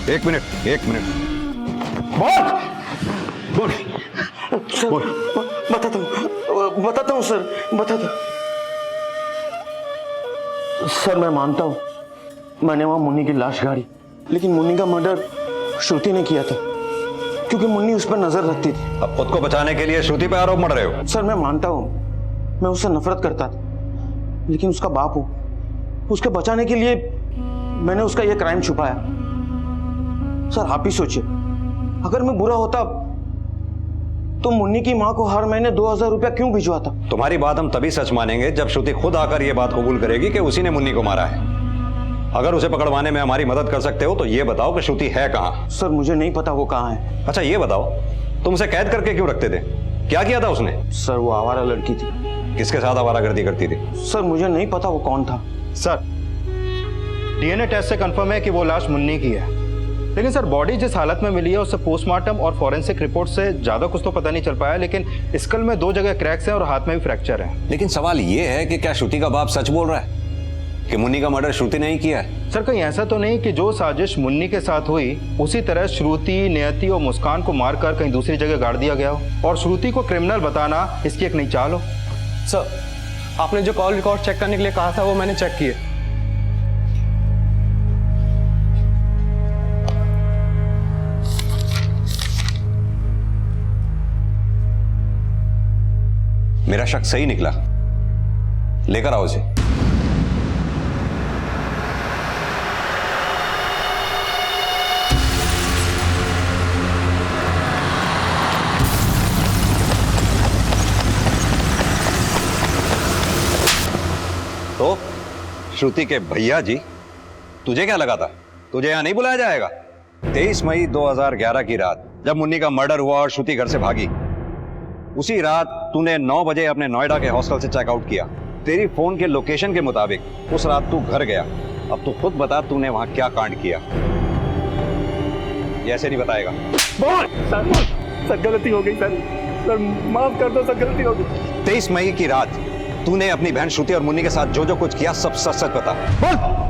एक मिनट बोल बताता हूँ सर, बताता। सर मैं मानता हूँ मैंने वहां मुन्नी की लाश गाड़ी, लेकिन मुन्नी का मर्डर श्रुति ने किया था। क्योंकि मुन्नी उस पर नजर रखती थी। अब खुद को बचाने के लिए श्रुति पे आरोप मढ़ रहे हो? सर मैं मानता हूँ मैं उससे नफरत करता था, लेकिन उसका बाप हूँ, उसके बचाने के लिए मैंने उसका यह क्राइम छुपाया। सर आप ही सोचिए, अगर मैं बुरा होता तो मुन्नी की माँ को हर महीने 2000 रुपया क्यों भिजवाता? तुम्हारी बात हम तभी सच मानेंगे जब श्रुति खुद आकर यह बात कबूल करेगी कि उसी ने मुन्नी को मारा है। अगर उसे पकड़वाने में हमारी मदद कर सकते हो तो ये बताओ कि श्रुति है कहाँ? सर मुझे नहीं पता वो कहाँ है। अच्छा ये बताओ, तुम उसे कैद करके क्यों रखते थे? क्या किया था उसने? सर वो आवारा लड़की थी। किसके साथ आवारागर्दी करती थी? सर मुझे नहीं पता वो कौन था। सर डीएनए टेस्ट से कंफर्म है कि वो लाश मुन्नी की है, लेकिन सर बॉडी जिस हालत में मिली है उससे पोस्टमार्टम और फॉरेंसिक रिपोर्ट से ज्यादा कुछ तो पता नहीं चल पाया, लेकिन स्कल में 2 जगह क्रैक्स हैं और हाथ में भी फ्रैक्चर है। लेकिन सवाल ये है कि क्या श्रुति का बाप सच बोल रहा है कि मुन्नी का मर्डर श्रुति ने ही किया है? सर कहीं ऐसा तो नहीं कि जो साजिश मुन्नी के साथ हुई उसी तरह श्रुति, नियति और मुस्कान को मारकर कहीं दूसरी जगह गाड़ दिया गया हो और श्रुति को क्रिमिनल बताना इसकी एक नई चाल हो? सर आपने जो कॉल रिकॉर्ड चेक करने के लिए कहा था वो मैंने चेक किए। मेरा शक सही निकला। लेकर आओ उसे। तो श्रुति के भैया जी, तुझे क्या लगा था तुझे यहां नहीं बुलाया जाएगा? 23 मई 2011 की रात जब मुन्नी का मर्डर हुआ और श्रुति घर से भागी, उसी रात तूने 9 बजे अपने नोएडा के हॉस्टल से चेकआउट किया। तेरी फोन के लोकेशन के मुताबिक उस रात तू घर गया। अब तू खुद बता तूने वहां क्या कांड किया? ये ऐसे नहीं बताएगा। सर गलती हो गई सर माफ कर दो सर, गलती हो गई। 23 मई की रात तूने अपनी बहन श्रुति और मुन्नी के साथ जो जो कुछ किया सब सच सच बता। बोल।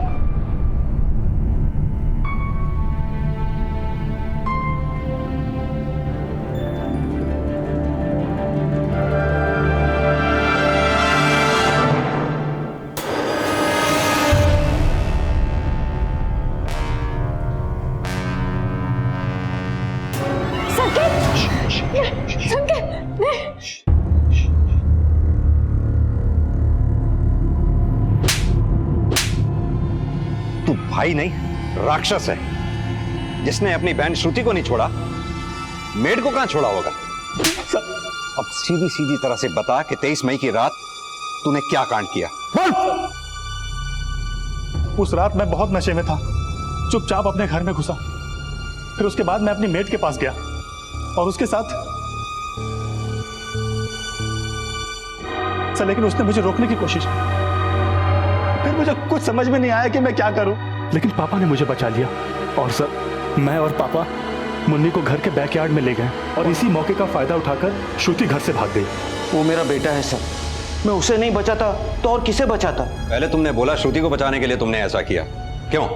तू भाई नहीं राक्षस है, जिसने अपनी बहन श्रुति को नहीं छोड़ा, मेड को कहां छोड़ा होगा? अब सीधी सीधी तरह से बता कि 23 मई की रात तूने क्या कांड किया? उस रात मैं बहुत नशे में था, चुपचाप अपने घर में घुसा। फिर उसके बाद मैं अपनी मेड के पास गया और उसके साथ सर, लेकिन उसने मुझे रोकने की कोशिश की। फिर मुझे कुछ समझ में नहीं आया कि मैं क्या करूं, लेकिन पापा ने मुझे बचा लिया और सर मैं और पापा मुन्नी को घर के बैकयार्ड में ले गए और इसी मौके का फायदा उठाकर श्रुति घर से भाग गई। वो मेरा बेटा है सर, मैं उसे नहीं बचाता तो और किसे बचाता? पहले तुमने बोला श्रुति को बचाने के लिए तुमने ऐसा किया, क्यों?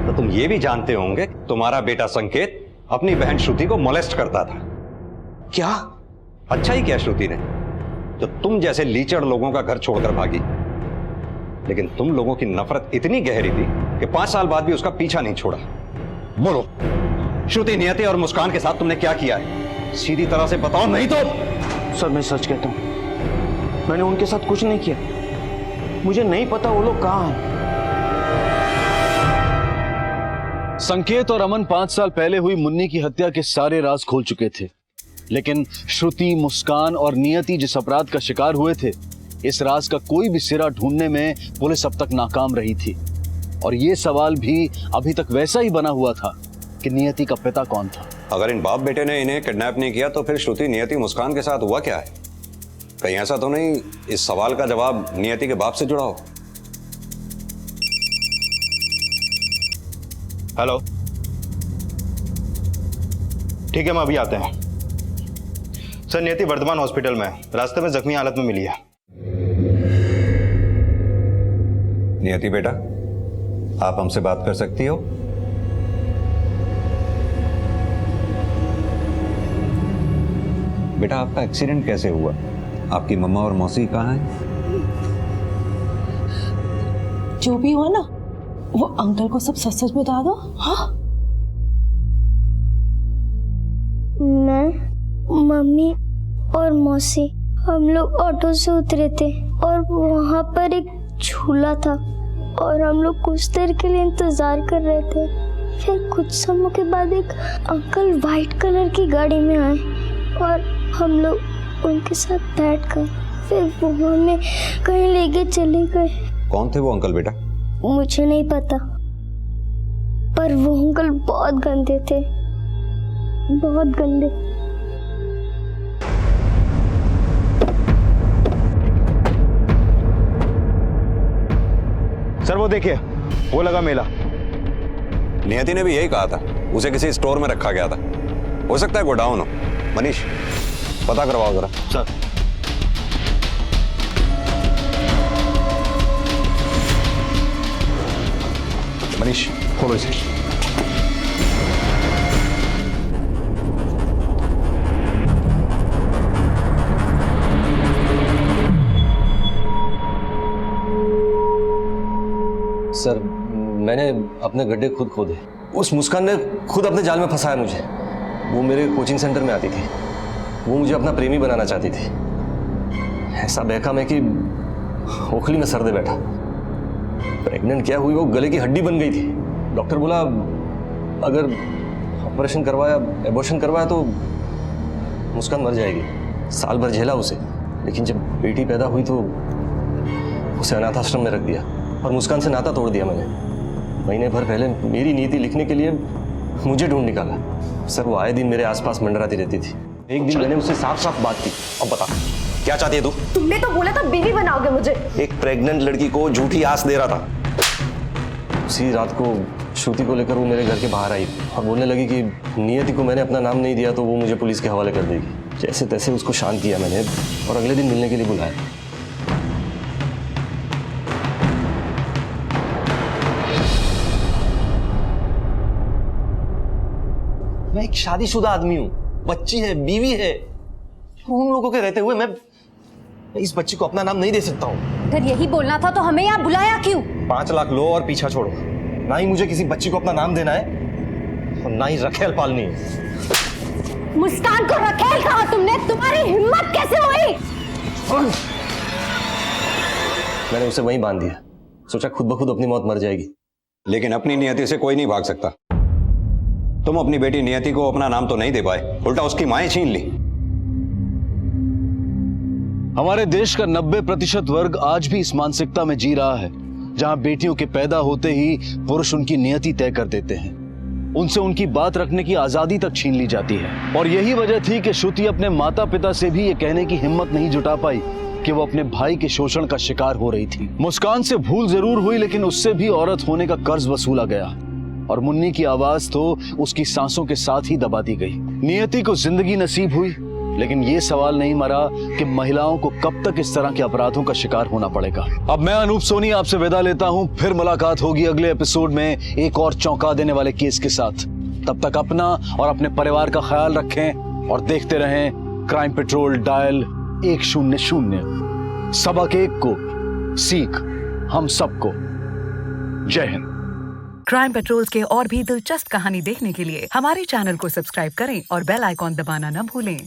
तो तुम ये भी जानते होंगे तुम्हारा बेटा संकेत अपनी बहन श्रुति को मोलेस्ट करता था। क्या? अच्छा ही किया श्रुति ने, जो तुम जैसे लीचड़ लोगों का घर छोड़कर भागी। लेकिन तुम लोगों की नफरत इतनी गहरी थी कि 5 साल बाद भी उसका पीछा नहीं छोड़ा। बोलो, श्रुति, नियति और मुस्कान के साथ तुमने क्या किया है? सीधी तरह से बताओ, नहीं तो। सर मैं सच कहता हूं, मैंने उनके साथ कुछ नहीं किया। मुझे नहीं पता वो लोग कहां हैं। संकेत और अमन 5 साल पहले हुई मुन्नी की हत्या के सारे राज खोल चुके थे, लेकिन श्रुति, मुस्कान और नियति जिस अपराध का शिकार हुए थे, इस राज का कोई भी सिरा ढूंढने में पुलिस अब तक नाकाम रही थी। और ये सवाल भी अभी तक वैसा ही बना हुआ था कि नियति का पिता कौन था। अगर इन बाप बेटे ने इन्हें किडनैप नहीं किया तो फिर श्रुति, नियति, मुस्कान के साथ हुआ क्या है? कहीं ऐसा तो नहीं इस सवाल का जवाब नियति के बाप से जुड़ा हो? हेलो, ठीक है, हम अभी आते हैं। सर नियति वर्धमान हॉस्पिटल में, रास्ते में जख्मी हालत में मिली है। नियति बेटा, आप हमसे बात कर सकती हो? बेटा आपका एक्सीडेंट कैसे हुआ? आपकी मम्मा और मौसी कहाँ हैं? जो भी हुआ ना, वो अंकल को सब सच सच बता दो। हाँ मैं, मम्मी और मौसी हम लोग ऑटो से उतरे थे और वहाँ पर एक झूला था और हम लोग कुछ देर के लिए इंतजार कर रहे थे। फिर कुछ समय के बाद एक अंकल वाइट कलर की गाड़ी में आए और हम लोग उनके साथ बैठ गए। फिर वो हमें कहीं लेके चले गए। कौन थे वो अंकल बेटा? मुझे नहीं पता, पर वो अंकल बहुत गंदे थे, बहुत गंदे। सर वो देखिए, वो लगा मेला। नियति ने भी यही कहा था, उसे किसी स्टोर में रखा गया था। हो सकता है गोडाउन हो। मनीष, पता करवाओ जरा। सर। मनीष, खोलो इसे। सर, मैंने अपने गड्ढे खुद खोदे। उस मुस्कान ने खुद अपने जाल में फंसाया मुझे। वो मेरे कोचिंग सेंटर में आती थी, वो मुझे अपना प्रेमी बनाना चाहती थी। ऐसा बहका मैं कि ओखली में सरदे बैठा। प्रेग्नेंट क्या हुई, वो गले की हड्डी बन गई थी। डॉक्टर बोला अगर ऑपरेशन करवाया, एबॉर्शन करवाया तो मुस्कान मर जाएगी। साल भर झेला उसे, लेकिन जब बेटी पैदा हुई तो उसे अनाथ आश्रम में रख दिया और मुस्कान से नाता तोड़ दिया मैंने। महीने भर पहले मेरी नीति लिखने के लिए मुझे ढूंढ निकाला। सर, वो आए दिन मेरे आसपास मंडराती रहती थी। एक दिन मैंने उससे साफ साफ बात की। अब बता, क्या चाहती है तू? तुमने तो बोला था बीवी बनाओगे मुझे। एक प्रेग्नेंट लड़की को झूठी आस दे रहा था। उसी रात को श्रुति को लेकर वो मेरे घर के बाहर आई और बोलने लगी कि नियति को मैंने अपना नाम नहीं दिया तो वो मुझे पुलिस के हवाले कर देगी। जैसे तैसे उसको शांत किया मैंने और अगले दिन मिलने के लिए बुलाया। मैं एक शादीशुदा आदमी हूँ, बच्ची है, बीवी है। उन लोगों के रहते हुए मैं इस बच्ची को अपना नाम नहीं दे सकता हूँ। अगर यही बोलना था तो हमें यहाँ बुलाया क्यों? 5 लाख लो और पीछा छोड़ो। ना ही मुझे किसी बच्ची को अपना नाम देना है और ना ही रखेल पालनी है। मुस्कान को रखेल कहा तुमने? तुम्हारी हिम्मत कैसे हुई? मैंने उसे वहीं बांध दिया, सोचा खुद ब खुद अपनी मौत मर जाएगी। लेकिन अपनी नियति से कोई नहीं भाग सकता। तुम अपनी बेटी नियति को अपना नाम तो नहीं दे पाए, उल्टा उसकी माएं छीन ली। हमारे देश का 90% वर्ग आज भी इस मानसिकता में जी रहा है जहां बेटियों के पैदा होते ही पुरुष उनकी नियति तय कर देते हैं, उनसे उनकी बात रखने की आजादी तक छीन ली जाती है। और यही वजह थी कि श्रुति अपने माता पिता से भी ये कहने की हिम्मत नहीं जुटा पाई कि वो अपने भाई के शोषण का शिकार हो रही थी। मुस्कान से भूल जरूर हुई, लेकिन उससे भी औरत होने का कर्ज वसूला गया और मुन्नी की आवाज तो उसकी सांसों के साथ ही दबा दी गई। नियति को जिंदगी नसीब हुई, लेकिन ये सवाल नहीं मरा कि महिलाओं को कब तक इस तरह के अपराधों का शिकार होना पड़ेगा। अब मैं अनूप सोनी आपसे विदा लेता हूं, फिर मुलाकात होगी अगले एपिसोड में एक और चौंका देने वाले केस के साथ। तब तक अपना और अपने परिवार का ख्याल रखें और देखते रहें क्राइम पेट्रोल डायल 100। सबक एक को, सीख हम सबको। जय हिंद। क्राइम पेट्रोल के और भी दिलचस्प कहानी देखने के लिए हमारे चैनल को सब्सक्राइब करें और बेल आइकॉन दबाना न भूलें।